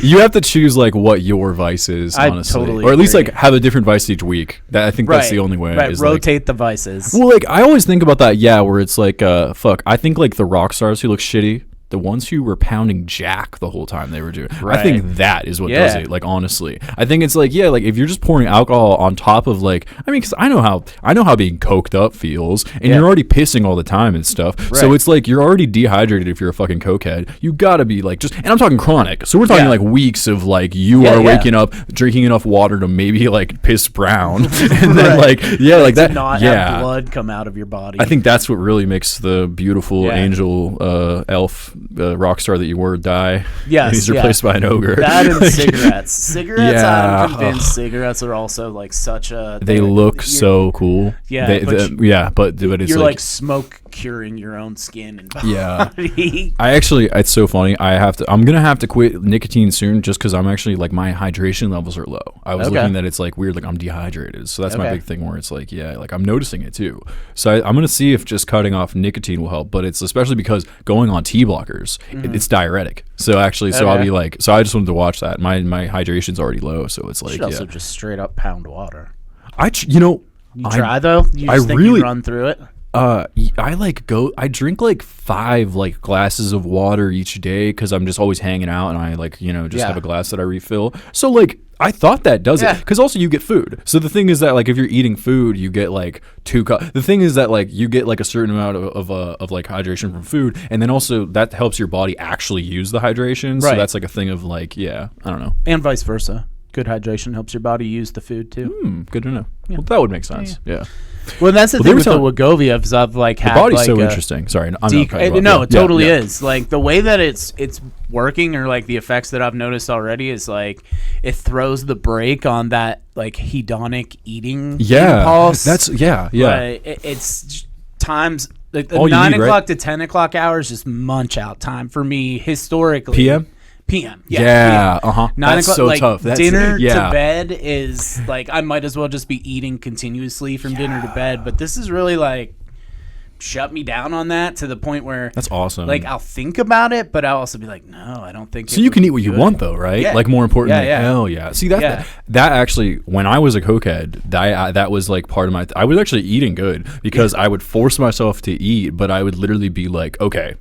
you have to choose like what your vice is, honestly, or at least like have a different vice each week. I think that's the only way. Right, rotate the vices. Well, like I always think about that. Yeah, where it's like, fuck. I think like the rock stars who look shitty. The ones who were pounding Jack the whole time they were doing. Right. I think that is what does it. Like honestly, I think it's like like if you're just pouring alcohol on top of like because I know how being coked up feels, and you're already pissing all the time and stuff. Right. So it's like you're already dehydrated if you're a fucking cokehead. You gotta be like and I'm talking chronic. So we're talking like weeks of like you are waking up drinking enough water to maybe like piss brown, and then like that. To not have blood come out of your body. I think that's what really makes the beautiful angel elf. Rock star that you were die. Yes, he's replaced by an ogre. That and cigarettes. I'm convinced cigarettes are also like such a. They look so cool. Yeah, but it's you're like smoke curing your own skin and body. Yeah, it's so funny. I'm gonna have to quit nicotine soon just because I'm actually like my hydration levels are low. I was looking that it's like weird, like I'm dehydrated. So that's my big thing where it's like like I'm noticing it too. So I'm gonna see if just cutting off nicotine will help, but it's especially because going on T blockers. It's diuretic. So actually, I'll be like, so I just wanted to watch that. My hydration's already low, so it's like, you should also just straight up pound water. You try though. You just think you run through it. I drink like 5 like glasses of water each day because I'm just always hanging out, and I like have a glass that I refill. So like I thought that does it because also you get food. So the thing is that like if you're eating food, you get like 2 cups. The thing is that like you get like a certain amount of like hydration from food, and then also that helps your body actually use the hydration. So that's like a thing of like I don't know, and vice versa. Good hydration helps your body use the food too. Good to know. Yeah. Well, that would make sense. Yeah. Well, that's the thing with the Wegovy of I've like had the body's like so interesting. Sorry, it totally is. Like the way that it's working, or like the effects that I've noticed already is like it throws the brake on that like hedonic eating impulse. That's it's times like the 9 o'clock to 10 o'clock hours just munch out time for me historically. PM. Yeah. 9 That's o'clock. so like tough. Dinner to bed is like I might as well just be eating continuously from dinner to bed. But this is really like shut me down on that to the point where that's awesome. Like I'll think about it, but I'll also be like, no, I don't think. So you can eat what you want though, right? Yeah. Like more importantly, hell yeah. See that actually, when I was a cokehead, that was like part of my. I was actually eating good because I would force myself to eat, but I would literally be like, okay,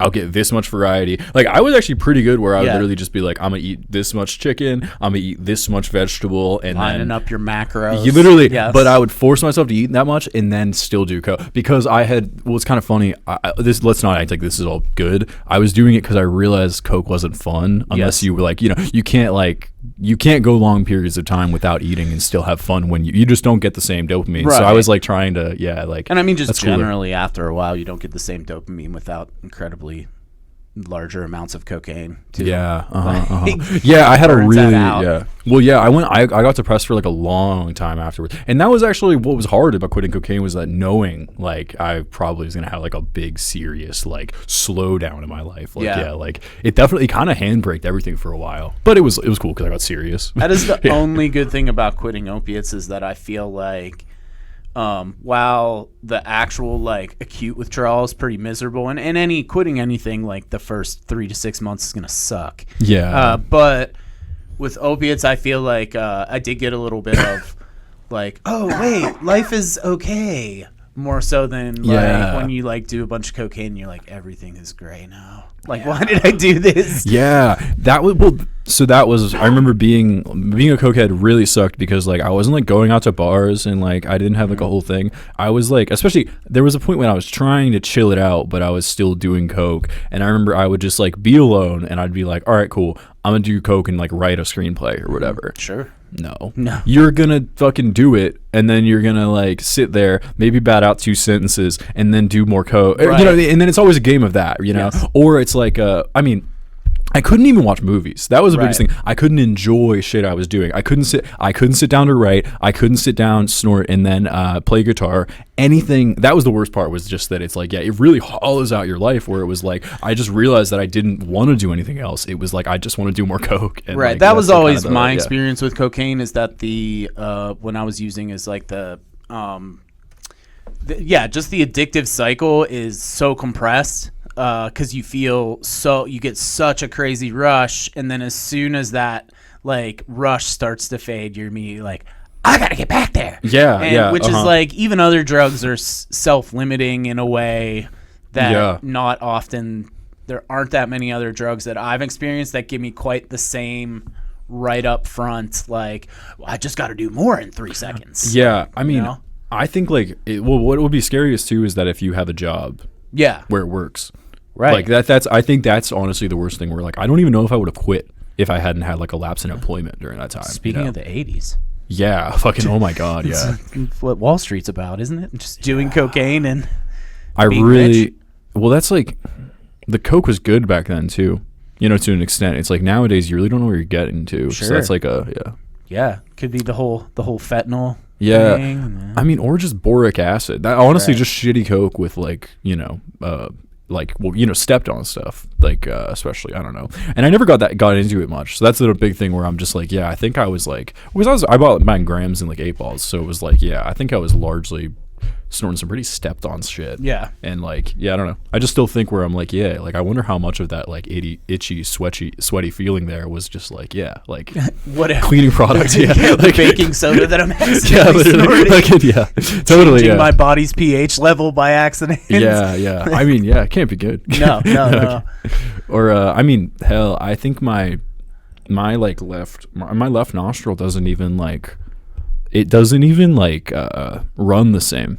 I'll get this much variety. Like I was actually pretty good where I would literally just be like, I'm gonna eat this much chicken, I'm gonna eat this much vegetable, and lining up your macros. You literally, but I would force myself to eat that much and then still do coke because I had. Well, it's kind of funny. Let's not act like this is all good. I was doing it because I realized coke wasn't fun unless you were like, you can't like you can't go long periods of time without eating and still have fun when you just don't get the same dopamine. Right. So I was like trying to, like, and I mean, just that's cooler. generally after a while, you don't get the same dopamine without incredibly larger amounts of cocaine too. Yeah. Like, Yeah, I had a burns that really, out. well, yeah, I got depressed for like a long time afterwards. And that was actually what was hard about quitting cocaine, was that knowing like I probably was going to have like a big serious like slowdown in my life. Like, like it definitely kind of handbraked everything for a while, but it was cool because I got serious. That is the only good thing about quitting opiates, is that I feel like while the actual like acute withdrawal is pretty miserable, and any quitting anything, like the first 3 to 6 months is gonna suck. But with opiates, I feel like I did get a little bit of like, oh wait, life is okay, more so than like when you like do a bunch of cocaine and you're like, everything is gray now. Like, why did I do this? That was so that was, I remember being a cokehead really sucked, because like I wasn't like going out to bars, and like I didn't have like a whole thing. I was like, especially there was a point when I was trying to chill it out, but I was still doing coke. And I remember I would just like be alone, and I'd be like, all right, cool, I'm gonna do coke and like write a screenplay or whatever. Sure. No. You're gonna fucking do it, and then you're gonna like sit there, maybe bat out 2 sentences, and then do more coke. Right. You know, and then it's always a game of that, you know. Yes. Or it's like, I mean, I couldn't even watch movies. That was the biggest Right. thing. I couldn't enjoy shit I was doing. I couldn't sit down to write. I couldn't sit down, snort, and then play guitar. Anything. That was the worst part, was just that it's like, it really hollows out your life, where it was like, I just realized that I didn't want to do anything else. It was like, I just want to do more coke. And right. like, That was that's always kind of my experience with cocaine, is that the when I was using, is like just the addictive cycle is so compressed, because you get such a crazy rush, and then as soon as that like rush starts to fade, you're immediately like, I gotta get back there. Which is like, even other drugs are self-limiting in a way that not often, there aren't that many other drugs that I've experienced that give me quite the same right up front, like, well, I just got to do more in 3 seconds. I mean, I think like what would be scariest too is that if you have a job where it works, right? Like I think that's honestly the worst thing, where like I don't even know if I would have quit if I hadn't had like a lapse in employment during that time. Speaking of the 80s, fucking, oh my god, it's what Wall Street's about, isn't it? Just doing cocaine and being rich. Well, that's like, the coke was good back then too, you know, to an extent. It's like nowadays you really don't know where you're getting to. Sure. So that's like could be the whole fentanyl. Yeah, thing. I mean, or just boric acid. That honestly, just shitty coke with like, you know, stepped on stuff, like especially, I don't know. And I never got into it much. So that's a big thing where I'm just like, I think I was like, because I bought 9 grams and like 8 balls, so it was like, I think I was largely snorting some pretty stepped on shit. And like, I don't know. I just still think where I'm like, like I wonder how much of that like itchy, sweaty feeling there was just like, like what a cleaning product. Like baking soda that I'm accidentally snorting. Like, totally. Changing my body's pH level by accident. I mean, it can't be good. No. Or I mean, hell, I think my left nostril doesn't even like, run the same.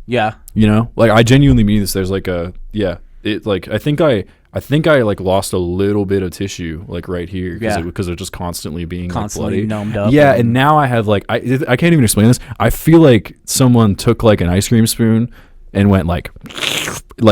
You know, like I genuinely mean this. There's like it like, I think I like lost a little bit of tissue like right here, because of just constantly being constantly like, bloody. numbed up. And now I have like, I can't even explain this. I feel like someone took like an ice cream spoon and went like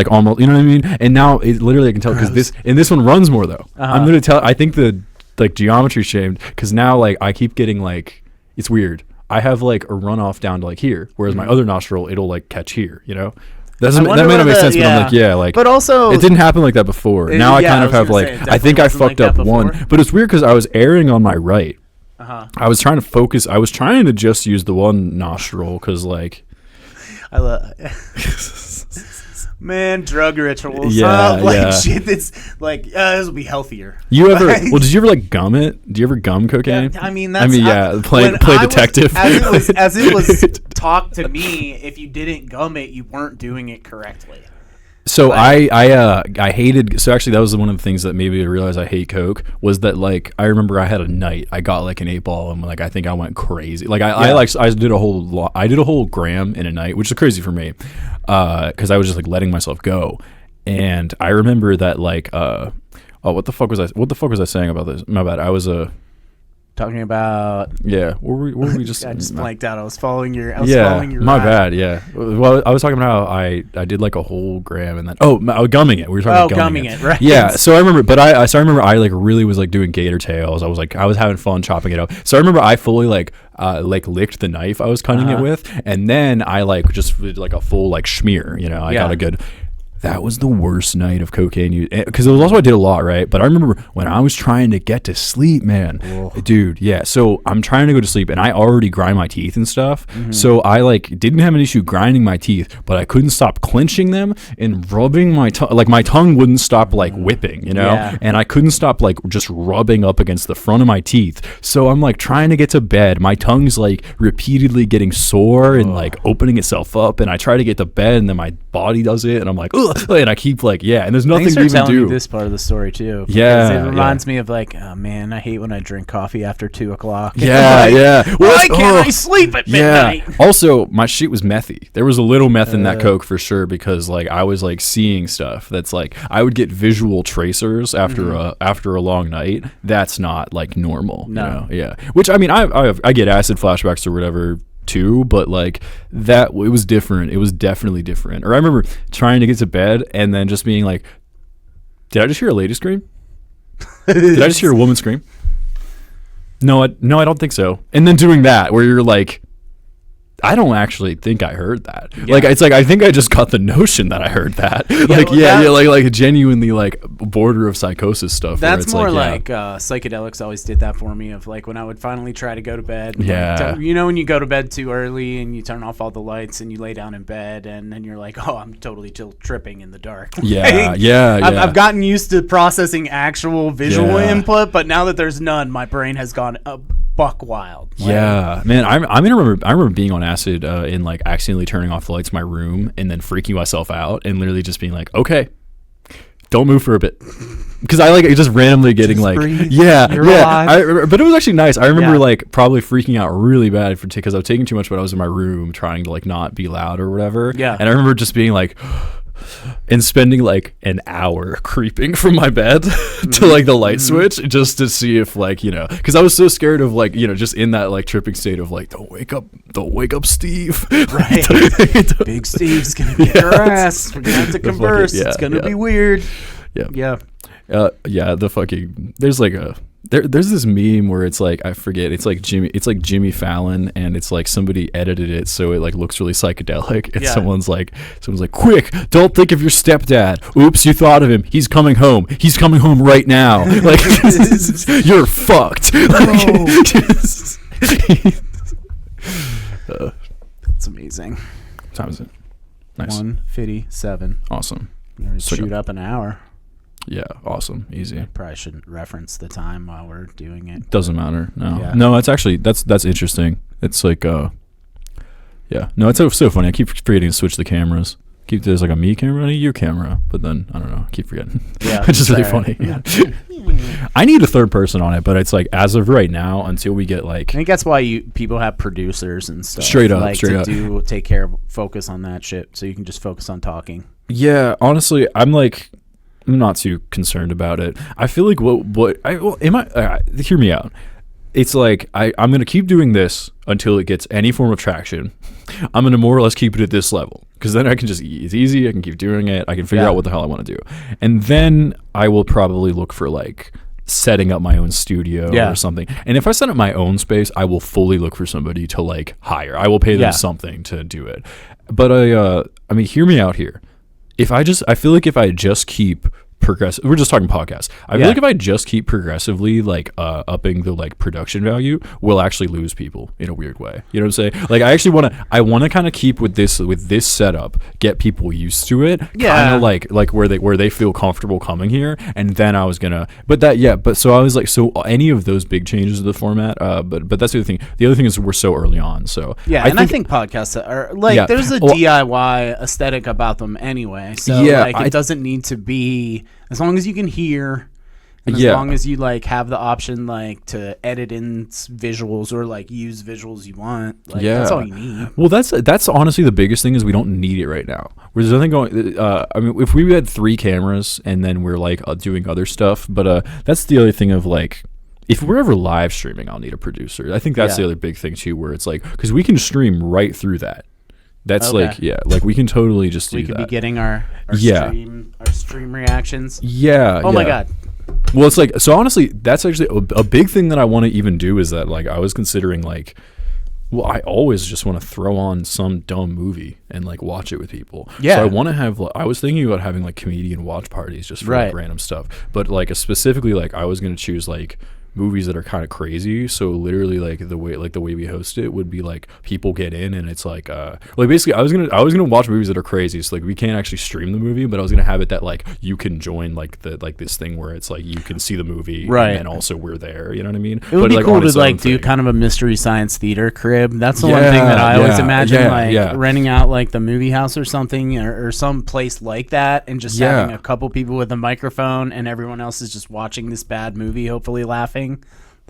almost, you know what I mean? And now it literally, I can tell, because this one runs more though. I'm gonna tell. I think the like geometry shamed, because now like I keep getting like, it's weird. I have like a runoff down to like here, whereas my other nostril, it'll like catch here, you know? That may not make sense, but I'm like, but also, it didn't happen like that before. Now I kind of have like, I think I fucked up one, but it's weird because I was erring on my right. I was trying to focus. I was trying to just use the one nostril, because like, I love man, drug rituals. Shit that's like, this will be healthier. You ever? Well, did you ever like gum it? Do you ever gum cocaine? I mean, play detective. As it was talked to me, if you didn't gum it, you weren't doing it correctly. So I hated. So actually, that was one of the things that made me realize I hate coke. Was that like, I remember I had a night. I got like an 8 ball, and like I think I went crazy. Like I did a whole gram in a night, which is crazy for me, because I was just like letting myself go. And I remember that like what the fuck was I saying about this? My bad. talking about. Yeah, what were we just? I just blanked out. I was following your. My bad. Yeah. Well, I was talking about how I did like a whole gram and then gumming it. We were talking about gumming it, right? Yeah. So I remember, I remember I like really was like doing gator tails. I was having fun chopping it up. So I remember I fully like licked the knife I was cutting it with, and then I like just did like a full like schmear. You know, I got a good. That was the worst night of cocaine use, because it was also I did a lot, right? But I remember when I was trying to get to sleep, man, dude, yeah. So I'm trying to go to sleep, and I already grind my teeth and stuff. So I like didn't have an issue grinding my teeth, but I couldn't stop clenching them and rubbing my tongue. Like my tongue wouldn't stop like whipping, you know, and I couldn't stop like just rubbing up against the front of my teeth. So I'm like trying to get to bed. My tongue's like repeatedly getting sore and like opening itself up, and I try to get to bed, and then my body does it, and I'm like, ugh. And I keep like, and there's nothing to even do. Me this part of the story too. Yeah, it reminds me of like, oh man, I hate when I drink coffee after 2:00. Yeah. Why can't I sleep at midnight? Yeah. Also, my shit was methy. There was a little meth in that coke for sure, because like I was like seeing stuff that's like I would get visual tracers after a long night. That's not like normal. No. You know? Yeah. Which I mean, I get acid flashbacks or whatever too, but like that it was different. It was definitely different. Or I remember trying to get to bed and then just being like, did I just hear a lady scream? Did I just hear a woman scream? No, I don't think so. And then doing that where you're like, I don't actually think I heard that. Yeah. Like it's like I think I just got the notion that I heard that. Like genuinely like border of psychosis stuff. That's more like psychedelics always did that for me. Of like when I would finally try to go to bed. Yeah. You know when you go to bed too early and you turn off all the lights and you lay down in bed and then you're like, oh, I'm totally still tripping in the dark. Yeah. I've gotten used to processing actual visual input, but now that there's none, my brain has gone buck wild. Yeah, man. I remember being on acid and like accidentally turning off the lights in my room and then freaking myself out and literally just being like, okay, don't move for a bit, because I like just randomly getting just like breathe. You're alive. But it was actually nice. I remember like probably freaking out really bad because I was taking too much, but I was in my room trying to like not be loud or whatever. Yeah, and I remember just being like and spending like an hour creeping from my bed to like the light switch just to see if like, you know, because I was so scared of like, you know, just in that like tripping state of like, don't wake up Steve. Right. Big Steve's gonna get your ass. We're gonna have to converse. It's gonna be weird. Yeah. The fucking there's like there's this meme where it's like, I forget, it's like Jimmy Fallon, and it's like somebody edited it so it like looks really psychedelic, and someone's like quick, don't think of your stepdad, oops, you thought of him, he's coming home right now. Like you're fucked. That's amazing. What time is it? Nice. 1:57. Awesome. Shoot up an hour. Yeah, awesome, easy. Probably shouldn't reference the time while we're doing it. Doesn't matter. No, that's actually that's interesting. It's like no, it's so funny. I keep forgetting to switch the cameras. There's like a me camera and a you camera, but then I don't know, I keep forgetting. Yeah, it's just really funny. Yeah. I need a third person on it, but it's like as of right now, until we get like, I think that's why people have producers and stuff. Straight up. Take care of, focus on that shit, so you can just focus on talking. Yeah, honestly, I'm not too concerned about it. I feel like hear me out. It's like I'm gonna keep doing this until it gets any form of traction. I'm gonna more or less keep it at this level, because then I can just it's easy. I can keep doing it. I can figure out what the hell I want to do, and then I will probably look for like setting up my own studio or something. And if I set up my own space, I will fully look for somebody to like hire. I will pay them something to do it. But I mean, hear me out here. I feel like if I just keep progressive, we're just talking podcasts. I feel like if I just keep progressively like upping the like production value, we'll actually lose people in a weird way. You know what I'm saying? Like I want to kind of keep with this setup, get people used to it. Kind of like where they feel comfortable coming here. And then I was gonna, so I was like, so any of those big changes to the format. But that's the other thing. The other thing is we're so early on. So I think podcasts are like there's a DIY aesthetic about them anyway. So it doesn't need to be. As long as you can hear, and as long as you like have the option like to edit in visuals or like use visuals you want, like that's all you need. Well, that's honestly the biggest thing is we don't need it right now. There's nothing going. I mean, if we had 3 cameras and then we're like doing other stuff, but that's the other thing of like, if we're ever live streaming, I'll need a producer. I think that's the other big thing too, where it's like, because we can stream right through that. That's like, like we can totally just do that. We could be getting our stream reactions. Yeah. Oh my God. Well, it's like, so honestly, that's actually a big thing that I want to even do is that, like, I was considering, like, well, I always just want to throw on some dumb movie and, like, watch it with people. Yeah. So I want to have, I was thinking about having, like, comedian watch parties just for like, random stuff. But, like, specifically, like, I was going to choose, like, movies that are kind of crazy. So literally, like, the way we host it would be like people get in and it's like basically I was gonna watch movies that are crazy. So like we can't actually stream the movie, but I was gonna have it that like you can join like this thing where it's like you can see the movie and also we're there. You know what I mean? It would be cool to like do kind of a mystery science theater crib. That's the one thing that I always imagine renting out like the movie house or something or some place like that and just having a couple people with a microphone and everyone else is just watching this bad movie, hopefully laughing.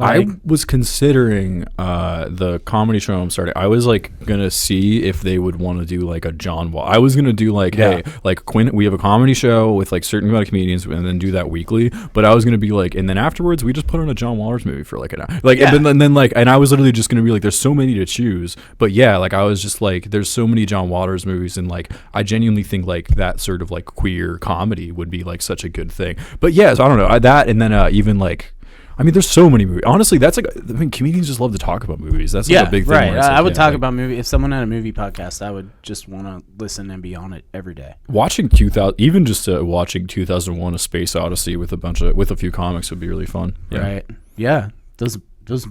I was considering the comedy show I'm starting. I was like gonna see if they would want to do like a John Wall. I was gonna do like, hey, like Quinn, we have a comedy show with like certain amount of comedians, and then do that weekly. But I was gonna be like, and then afterwards we just put on a John Waters movie for like an hour. Like, and then like, and I was literally just gonna be like, there's so many to choose. But yeah, like I was just like, there's so many John Waters movies, and like I genuinely think like that sort of like queer comedy would be like such a good thing. But yeah, so I don't know that, and then even like. I mean, there's so many movies. Honestly, that's like, I mean, comedians just love to talk about movies. That's like a big thing. Right. Like, I would talk about movies. If someone had a movie podcast, I would just want to listen and be on it every day. Watching watching 2001: A Space Odyssey with a few comics would be really fun. Yeah. Right. Yeah. Those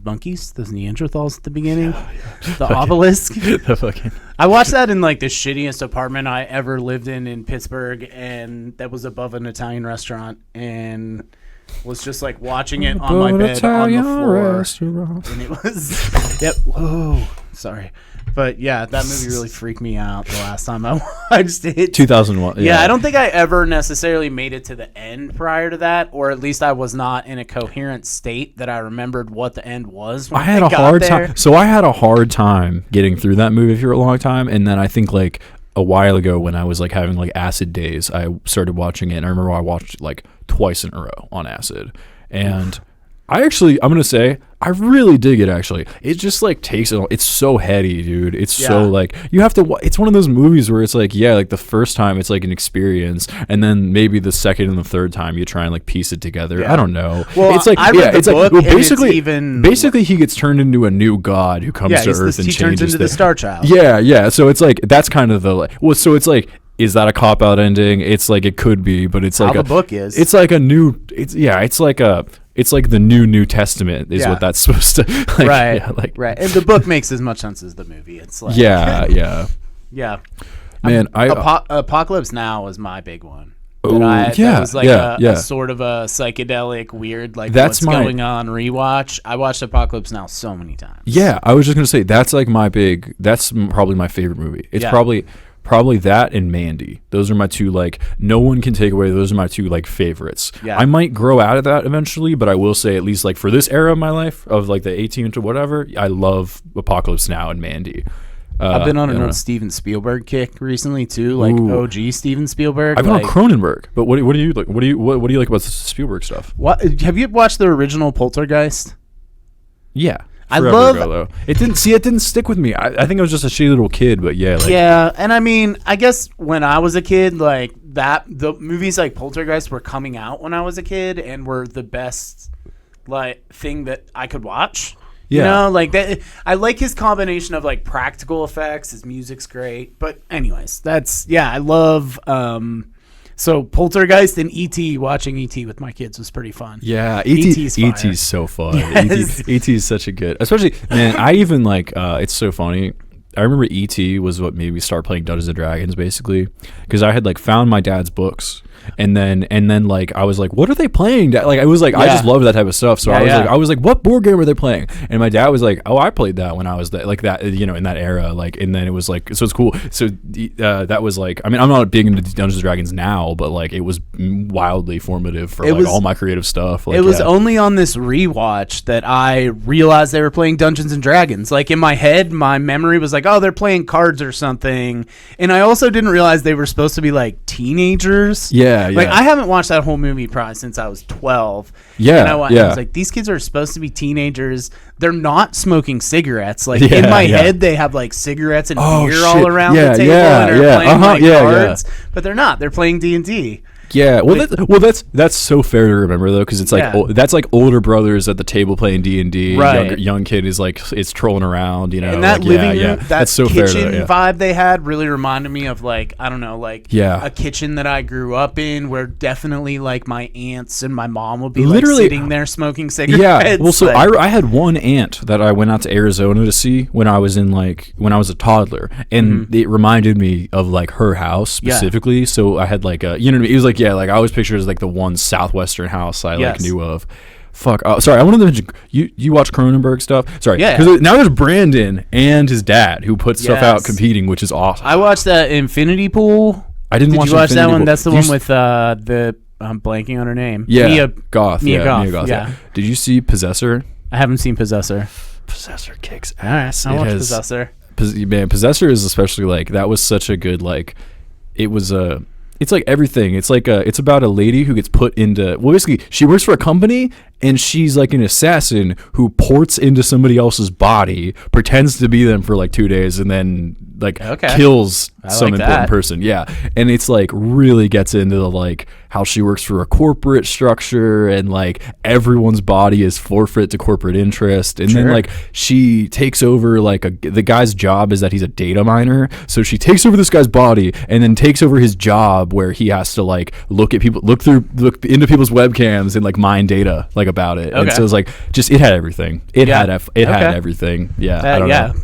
monkeys, those Neanderthals at the beginning, the obelisk. I watched that in like the shittiest apartment I ever lived in Pittsburgh, and that was above an Italian restaurant, and was just like watching it on my bed on the floor, and it was whoa, sorry, but yeah, that movie really freaked me out the last time I watched it. 2001. Yeah, I don't think I ever necessarily made it to the end prior to that, or at least I was not in a coherent state that I remembered what the end was. I had a hard time. So I had a hard time getting through that movie for a long time, and then I think like a while ago when I was like having like acid days, I started watching it, and I remember I watched it like twice in a row on acid, and I'm gonna say I really dig it. Actually, it just like takes it. It's so heady, dude. It's so like you have to. It's one of those movies where it's like like the first time it's like an experience, and then maybe the second and the third time you try and like piece it together. I don't know. Well, it's like I read the book, well, and basically he gets turned into a new god who comes to Earth and he changes turns into the Star Child. Yeah. So it's like that's kind of the like. Well, so it's like. Is that a cop-out ending? It's like it could be, but it's like the book is. It's like a new. It's like the New Testament is what that's supposed to. Like, right. Right. And the book makes as much sense as the movie. It's like yeah. Man, Apocalypse Now is my big one. That was like a sort of a psychedelic, weird, like what's going on rewatch. I watched Apocalypse Now so many times. Yeah, I was just gonna say that's like that's probably my favorite movie. It's probably that and Mandy. Those are my two, like, no one can take away. Those are my two, like, favorites. Yeah. I might grow out of that eventually, but I will say, at least, like, for this era of my life, of, like, the 18 to whatever, I love Apocalypse Now and Mandy. I've been on an Steven Spielberg kick recently, too, like OG Steven Spielberg. I've been on Cronenberg, but what do you like? What do you like about Spielberg stuff? What have you watched the original Poltergeist? Yeah. I love ago, it didn't stick with me. I think I was just a shitty little kid, but and I mean, I guess when I was a kid, like that, the movies like Poltergeist were coming out when I was a kid and were the best like thing that I could watch. You know, like that. I like his combination of like practical effects. His music's great, but anyways, I love. So Poltergeist and E.T. watching E.T. with my kids was pretty fun. Yeah, E.T.'s so fun. Yes. E.T. is such a good, especially, man, I even like, it's so funny. I remember E.T. was what made me start playing Dungeons and Dragons, basically, because I had like found my dad's books. And then like I was like, what are they playing? Like I was like, I just love that type of stuff. So I was like, what board game are they playing? And my dad was like, oh, I played that when I was like that, you know, in that era. Like, and then it was like, so it's cool. So that was like, I mean, I'm not big into Dungeons and Dragons now, but like it was wildly formative for all my creative stuff. Like, it was only on this rewatch that I realized they were playing Dungeons and Dragons. Like in my head, my memory was like, oh, they're playing cards or something. And I also didn't realize they were supposed to be like teenagers. Yeah. Yeah, Like yeah. I haven't watched that whole movie probably since I was 12. Yeah, and I yeah. was like, these kids are supposed to be teenagers. They're not smoking cigarettes. Like Yeah, in my yeah. head, they have like cigarettes and Oh, beer all shit. around Yeah, the table yeah, and are yeah. playing like Yeah, cards, but they're not. They're playing D&D. Yeah, that's so fair to remember though, because it's like that's like older brothers at the table playing D&D. Right. Young kid is like it's trolling around, you know. And that like, living room, that that's so fair kitchen to, vibe they had really reminded me of like, I don't know, like Yeah. a kitchen that I grew up in where definitely like my aunts and my mom would be Literally- like sitting there smoking cigarettes. Yeah, well, so like, I had one aunt that I went out to Arizona to see when I was a toddler, and it reminded me of like her house specifically. So I had like a, you know what I mean? It was like, yeah, like I always picture it as like the one southwestern house I like knew of. Fuck. Sorry, I wanted to mention you watch Cronenberg stuff. Sorry, Yeah. because now there's Brandon and his dad who put stuff out competing, which is awesome. I watched that Infinity Pool. I didn't Did watch you watch that Infinity one? Pool. That's the Did you one with the I'm blanking on her name. Yeah, Mia Goth. Mia yeah, Goth, yeah. Did you see Possessor? I haven't seen Possessor. Possessor kicks All right, ass. I watched Possessor. Man, Possessor is especially like that was such a good like it was a it's like everything. It's like it's about a lady who gets put into, well, basically she works for a company and she's like an assassin who ports into somebody else's body, pretends to be them for like 2 days, and then like kills some important person. Yeah. And it's like really gets into the like how she works for a corporate structure and like everyone's body is forfeit to corporate interest. And then like she takes over like the guy's job is that he's a data miner. So she takes over this guy's body and then takes over his job where he has to like look into people's webcams and like mine data like about it. And so it's like just it had everything. It had everything. Yeah. I don't know.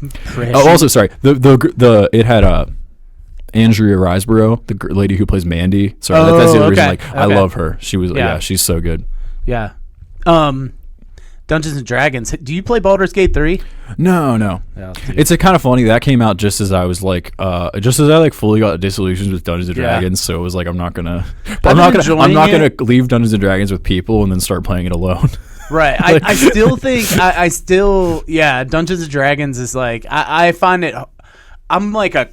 Oh, also sorry. It had Andrea Riseborough, the lady who plays Mandy. Sorry, that's the other reason. Like, I love her. She was, she's so good. Yeah. Dungeons and Dragons. Do you play Baldur's Gate 3? No. Yeah, it's a kind of funny that came out just as I was like, just as I like fully got disillusioned with Dungeons and Dragons. So it was like, I'm not gonna leave Dungeons and Dragons with people and then start playing it alone. Right. I still think Dungeons and Dragons is like I find it. I'm like a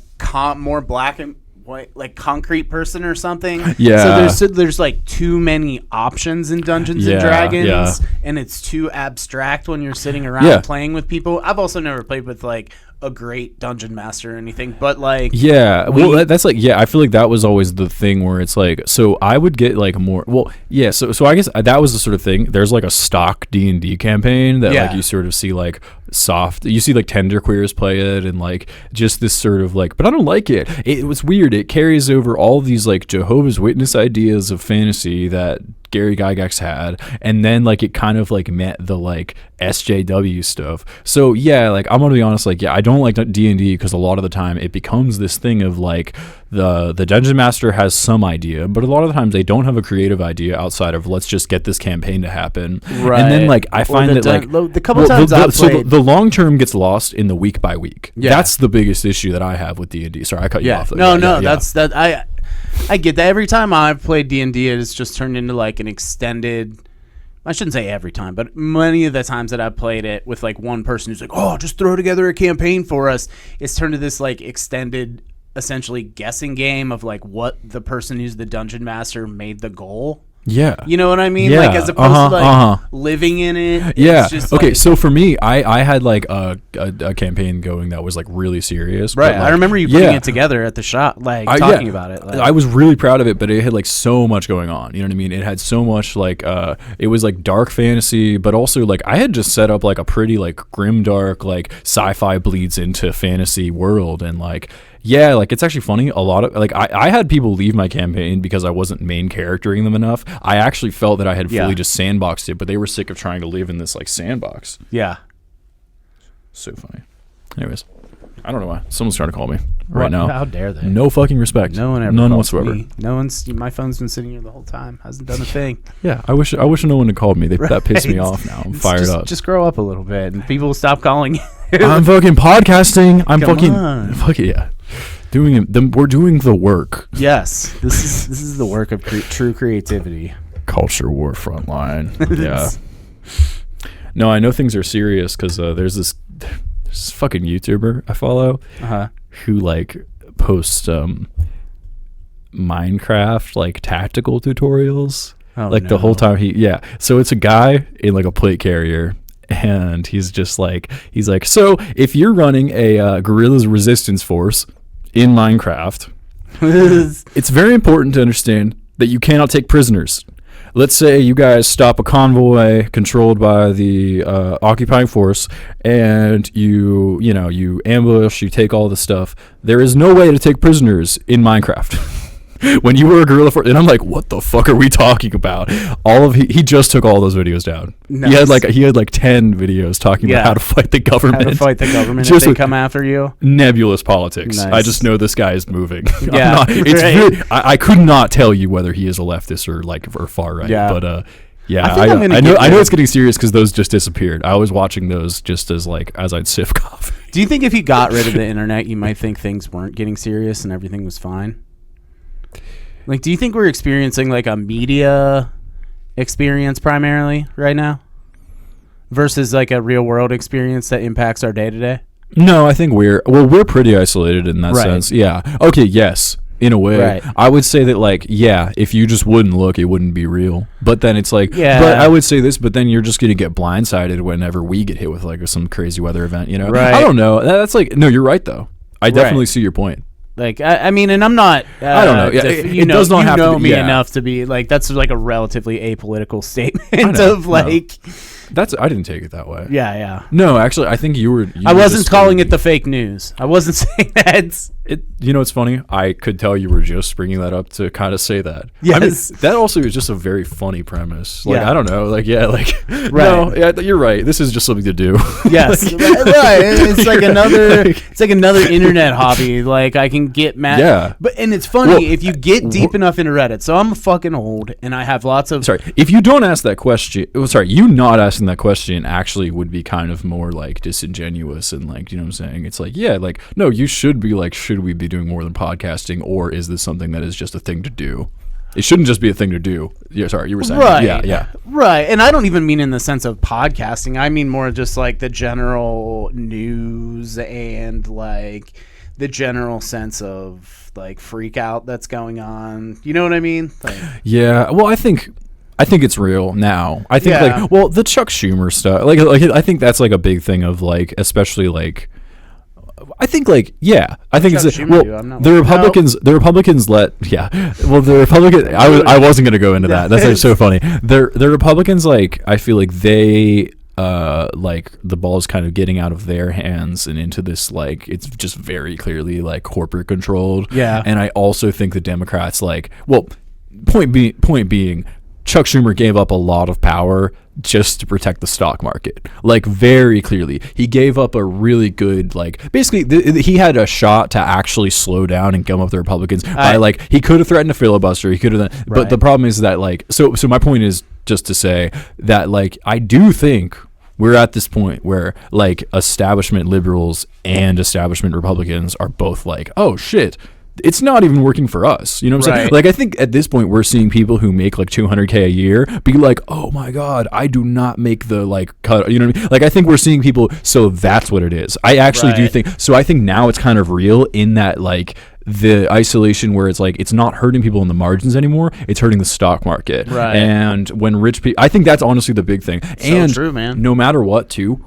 more black and white, like concrete person or something. Yeah. So there's like too many options in Dungeons and Dragons, and it's too abstract when you're sitting around playing with people. I've also never played with like a great dungeon master or anything, but like that's like I feel like that was always the thing where it's like, so I would get like more so I guess that was the sort of thing. There's like a stock D&D campaign that like you sort of see like you see like tenderqueers play it and like just this sort of like, but I don't like it. It was weird. It carries over all these like Jehovah's Witness ideas of fantasy that Gary Gygax had, and then like it kind of like met the like SJW stuff. So like I'm gonna be honest, like I don't like D&D because a lot of the time it becomes this thing of like the dungeon master has some idea, but a lot of the times they don't have a creative idea outside of let's just get this campaign to happen. Right. And then like I find that like the couple times I've played, the long term gets lost in the week by week. That's the biggest issue that I have with D&D. Sorry, I cut you off. Though. No, that's that I get that. Every time I've played D&D, it's just turned into like an extended, I shouldn't say every time, but many of the times that I've played it with like one person who's like, oh, just throw together a campaign for us. It's turned to this like extended, essentially guessing game of like what the person who's the dungeon master made the goal. Yeah. You know what I mean? Like as opposed to like living in it. Yeah. Just okay. Like, so for me, I had like a campaign going that was like really serious. Right. Like, I remember you putting it together at the shop, like talking about it. Like, I was really proud of it, but it had like so much going on. You know what I mean? It had so much like it was like dark fantasy, but also like I had just set up like a pretty like grim dark like sci-fi bleeds into fantasy world, and like like it's actually funny. A lot of like I had people leave my campaign because I wasn't main charactering them enough. I actually felt that I had fully just sandboxed it, but they were sick of trying to live in this like sandbox. Yeah. So funny. Anyways, I don't know why someone's trying to call me right now. How dare they? No fucking respect. No one ever. None whatsoever. Me. My phone's been sitting here the whole time. Hasn't done a thing. Yeah, I wish no one had called me. That pissed me off. Now I'm fired up. Just grow up a little bit, and people will stop calling you. I'm fucking podcasting. I'm Come fucking yeah. We're doing the work. Yes, this is the work of true creativity. Culture war frontline. Yeah. No, I know things are serious because there's this fucking YouTuber I follow who like posts Minecraft like tactical tutorials. Oh, like the whole time so it's a guy in like a plate carrier, and he's like, so if you're running a guerrillas resistance force in Minecraft, it's very important to understand that you cannot take prisoners. Let's say you guys stop a convoy controlled by the occupying force, and you ambush, you take all the stuff. There is no way to take prisoners in Minecraft. When you were a guerrilla force, and I'm like, what the fuck are we talking about? He just took all those videos down. Nice. He had like 10 videos talking about how to fight the government. How to fight the government if they come after you. Nebulous politics. Nice. I just know this guy is moving. Yeah, really, I could not tell you whether he is a leftist or far right. Yeah. But I know it's getting serious because those just disappeared. I was watching those just as I'd sip coffee. Do you think if you got rid of the internet, you might think things weren't getting serious and everything was fine? Like, do you think we're experiencing like a media experience primarily right now versus like a real world experience that impacts our day to day? No, I think we're pretty isolated in that sense. Yeah. Okay. Yes. In a way, right. I would say that if you just wouldn't look, it wouldn't be real. But then it's but I would say this, but then you're just gonna get blindsided whenever we get hit with some crazy weather event. Right. I don't know. That's no, you're right though. I definitely see your point. I mean, and I'm not. I don't know. Yeah, it does not have to be, me enough to be that's like a relatively apolitical statement of like. I didn't take it that way. Yeah. No, actually, I think you were. I wasn't calling it the fake news. I wasn't saying that. It's funny. I could tell you were just bringing that up to kind of say that. Yes. I mean, that also is just a very funny premise. I don't know. Right. No, you're right. This is just something to do. Yes. Right. It's like another. It's like another internet hobby. Like I can get mad. Yeah. And it's funny if you get deep enough into Reddit. So I'm fucking old, and I have lots of. Sorry, if you don't ask that question. You not asking that question actually would be kind of more disingenuous and you know what I'm saying. It's no, you should be should we be doing more than podcasting, or is this something that is just a thing to do? It shouldn't just be a thing to do. Yeah, sorry, you were saying. Right. Yeah. Right. And I don't even mean in the sense of podcasting. I mean more just the general news and the general sense of freak out that's going on. You know what I mean? Yeah. Well, I think it's real now. I think the Chuck Schumer stuff. I think that's a big thing of especially I think I think it's the Republicans. The Republicans the Republican. I wasn't gonna go into that. That's so funny. The Republicans I feel they the ball's kind of getting out of their hands and into this it's just very clearly corporate controlled. Yeah. And I also think the Democrats point being. Chuck Schumer gave up a lot of power just to protect the stock market. Very clearly. He gave up a really good, basically, he had a shot to actually slow down and gum up the Republicans by, he could have threatened a filibuster. He could have, but the problem is that, so my point is just to say that, I do think we're at this point where, establishment liberals and establishment Republicans are both oh, shit. It's not even working for us. You know what I'm saying? I think at this point we're seeing people who make $200K a year be oh my God, I do not make the cut. You know what I mean? I think we're seeing people. So that's what it is. I actually do think. So I think now it's kind of real in that the isolation where it's not hurting people in the margins anymore. It's hurting the stock market. Right. And when rich people, I think that's honestly the big thing. And so true, man. No matter what, too.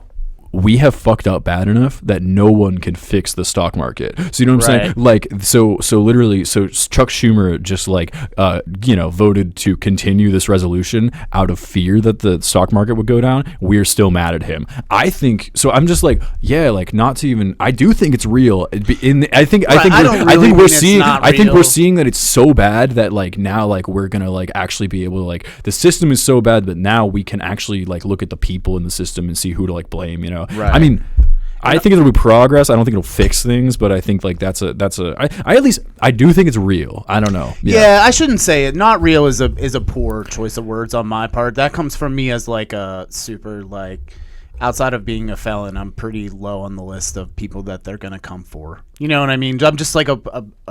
We have fucked up bad enough that no one can fix the stock market. So you know what I'm saying? So literally, Chuck Schumer just voted to continue this resolution out of fear that the stock market would go down. We're still mad at him. I think so. I'm just not to even. I do think it's real. I think we're seeing that it's so bad that now we're gonna actually be able to the system is so bad that now we can actually look at the people in the system and see who to blame. You know. Right. I mean, I think it'll be progress. I don't think it'll fix things, but I think I at least I do think it's real. I don't know. Yeah, I shouldn't say it. Not real is a poor choice of words on my part. That comes from me as a super outside of being a felon, I'm pretty low on the list of people that they're gonna come for. You know what I mean? I'm just like a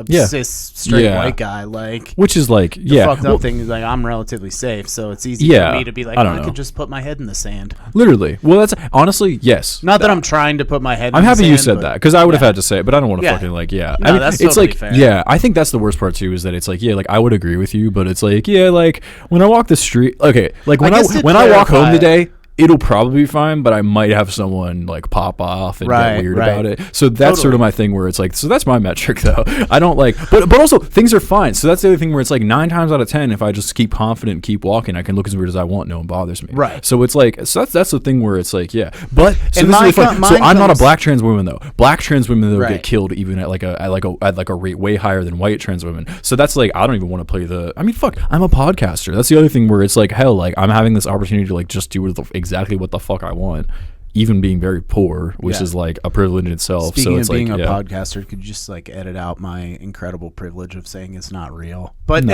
cis straight white guy. Like, which is like the fucked up thing is like I'm relatively safe, so it's easy for me to be like, I could just put my head in the sand. Literally. Well, that's honestly yes. Not that I'm trying to put my head. I'm in happy the sand, you said that because I would have had to say it, but I don't want to fucking like No, I mean, that's it's totally like fair. I think that's the worst part too is that it's like like I would agree with you, but it's like like when I walk the street, okay, like when I walk home today. It'll probably be fine, but I might have someone like pop off and get weird about it. So that's sort of my thing where it's like, so that's my metric though. I don't like, but also things are fine. So that's the other thing where it's like 9 times out of 10, if I just keep confident and keep walking, I can look as weird as I want. No one bothers me. Right. So it's like, so that's the thing where it's like, but so and this is really fun. So I'm not a black trans woman though. Black trans women though get killed even at like a rate way higher than white trans women. So that's like, I don't even want to play I'm a podcaster. That's the other thing where it's like, hell, like I'm having this opportunity to like just do exactly what the fuck I want, even being very poor, which is like a privilege in itself. Speaking so it's of being like, a podcaster, could you just like edit out my incredible privilege of saying it's not real? But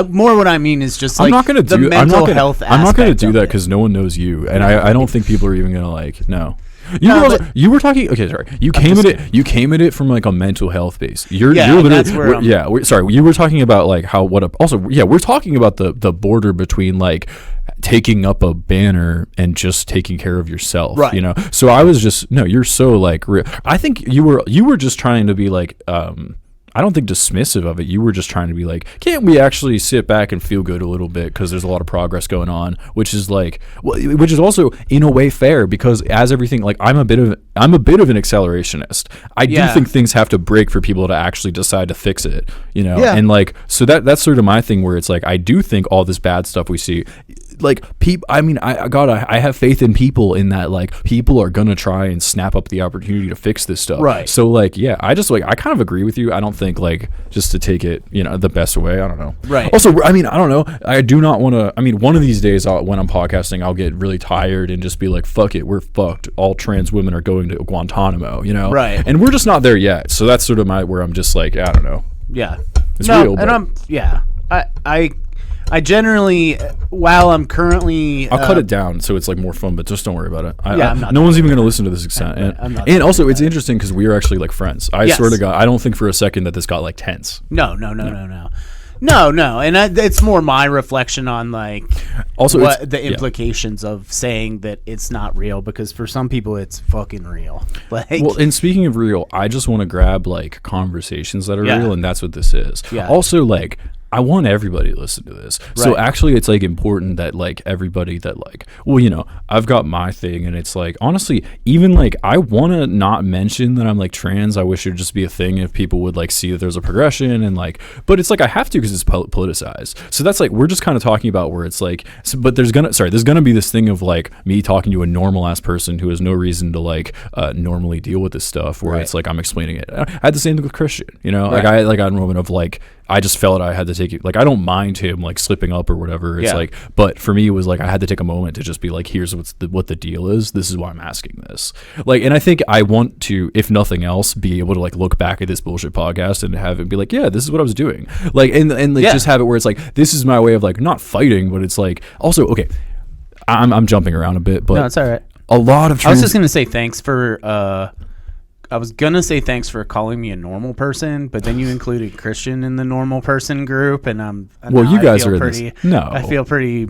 more what I mean is just like I'm not gonna the do. mental health. I'm not gonna do that because no one knows you, and I don't think people are even gonna like know. You were talking. Okay, sorry. You came at it from like a mental health base. You're literally. That's where sorry. You were talking about like how we're talking about the border between like taking up a banner and just taking care of yourself, right? You know. So I was just you're so like real. I think you were just trying to be like I don't think dismissive of it. You were just trying to be like, can't we actually sit back and feel good a little bit because there's a lot of progress going on, which is like, which is also in a way fair because as everything, like I'm a bit of an accelerationist. I do think things have to break for people to actually decide to fix it, you know? Yeah. And like, so that's sort of my thing where it's like, I do think all this bad stuff we see, like people, I mean, I have faith in people in that like people are gonna try and snap up the opportunity to fix this stuff. Right. So like, I just like, I kind of agree with you. I don't think like just to take it, the best way. I don't know. Right. Also, I mean, I don't know. I do not want to, I mean, one of these days when I'm podcasting, I'll get really tired and just be like, fuck it, we're fucked. All trans women are going to Guantanamo, Right. And we're just not there yet. So that's sort of where I'm just like, I don't know. Yeah. It's real. And I generally, while I'm currently... I'll cut it down so it's like more fun, but just don't worry about it. I'm not no one's even going to listen to this extent. And also, it's interesting because we are actually like friends. I swear to God, I don't think for a second that this got like tense. No. And it's more my reflection on like also what the implications of saying that it's not real, because for some people it's fucking real. Like, well, and speaking of real, I just want to grab like conversations that are real, and that's what this is. Yeah. Also, like, I want everybody to listen to this. Right. So actually it's like important that like everybody that like, well, I've got my thing, and it's like, honestly, even like I want to not mention that I'm like trans. I wish it would just be a thing if people would like see that there's a progression and like, but it's like I have to because it's politicized. So that's like, we're just kind of talking about where it's like, but there's gonna be this thing of like me talking to a normal ass person who has no reason to like normally deal with this stuff where it's like I'm explaining it. I had the same thing with Christian, like I had a moment of like, I just felt I had to take it. Like, I don't mind him like slipping up or whatever. It's like, but for me, it was like I had to take a moment to just be like, here's what the deal is. This is why I'm asking this. Like, and I think I want to, if nothing else, be able to like look back at this bullshit podcast and have it be like, yeah, this is what I was doing. Like, and like just have it where it's like, this is my way of like not fighting, but it's like also okay. I'm jumping around a bit, but no, it's all right. A lot of I was just gonna say thanks for. I was gonna say thanks for calling me a normal person, but then you included Christian in the normal person group, and you guys are pretty. I feel pretty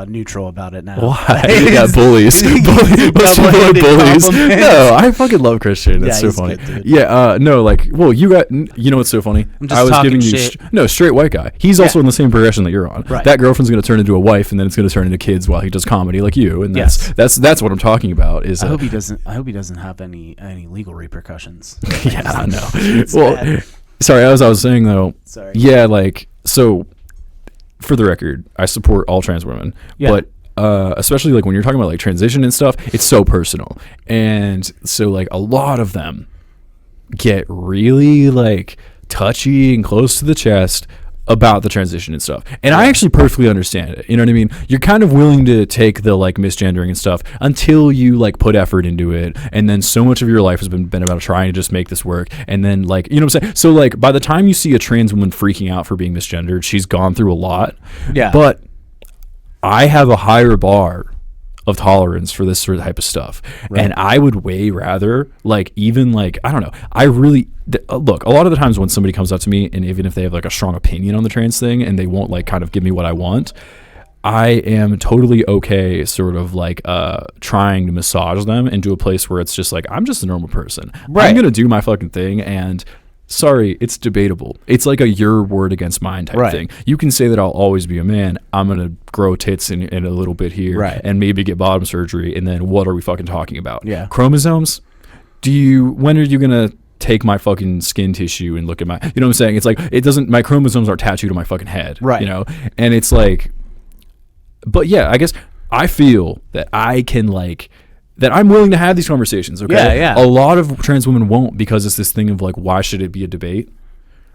neutral about it now. Why? You got bullies. Most people are bullies. No, I fucking love Christian. That's so funny. Good, no, like, well, you got. You know what's so funny? I was giving shit. You straight white guy. He's also in the same progression that you're on. Right. That girlfriend's gonna turn into a wife, and then it's gonna turn into kids while he does comedy like you. And that's what I'm talking about. Is I hope he doesn't have any legal repercussions. Yeah, I know. Well, sorry, as I was saying though. Sorry. Yeah, like, so for the record, I support all trans women, but especially like when you're talking about like transition and stuff, it's so personal, and so like a lot of them get really like touchy and close to the chest about the transition and stuff. And I actually perfectly understand it. You know what I mean? You're kind of willing to take the like misgendering and stuff until you like put effort into it. And then so much of your life has been about trying to just make this work. And then like, you know what I'm saying? So like by the time you see a trans woman freaking out for being misgendered, she's gone through a lot. Yeah. But I have a higher bar of tolerance for this sort of type of stuff. Right. And I would way rather, like, even like, I don't know, I really look, a lot of the times when somebody comes up to me, and even if they have like a strong opinion on the trans thing and they won't like kind of give me what I want, I am totally okay sort of like trying to massage them into a place where it's just like, I'm just a normal person. Right. I'm going to do my fucking thing, and sorry, it's debatable. It's like a your word against mine type thing. You can say that I'll always be a man. I'm going to grow tits in a little bit here and maybe get bottom surgery, and then what are we fucking talking about? Yeah. Chromosomes? When are you going to take my fucking skin tissue and look at my, you know what I'm saying? It's like, my chromosomes aren't tattooed on my fucking head. Right. You know? And it's like, but yeah, I guess I feel that I can like, that I'm willing to have these conversations, okay? Yeah, yeah. A lot of trans women won't, because it's this thing of like, why should it be a debate?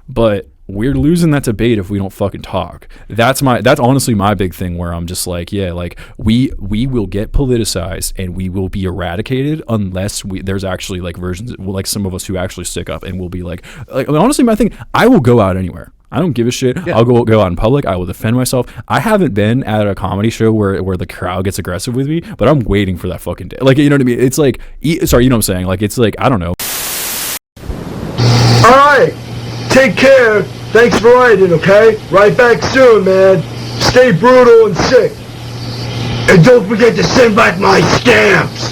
But we're losing that debate if we don't fucking talk. That's honestly my big thing, where I'm just like, yeah, like we will get politicized and we will be eradicated unless there's actually like versions, like some of us who actually stick up and will be like honestly, my thing, I will go out anywhere. I don't give a shit. Yeah. I'll go out in public. I will defend myself. I haven't been at a comedy show where the crowd gets aggressive with me, but I'm waiting for that fucking day. Like, you know what I mean? It's like, sorry, you know what I'm saying? Like, it's like, I don't know. All right. Take care. Thanks for writing, okay? Write back soon, man. Stay brutal and sick. And don't forget to send back my stamps.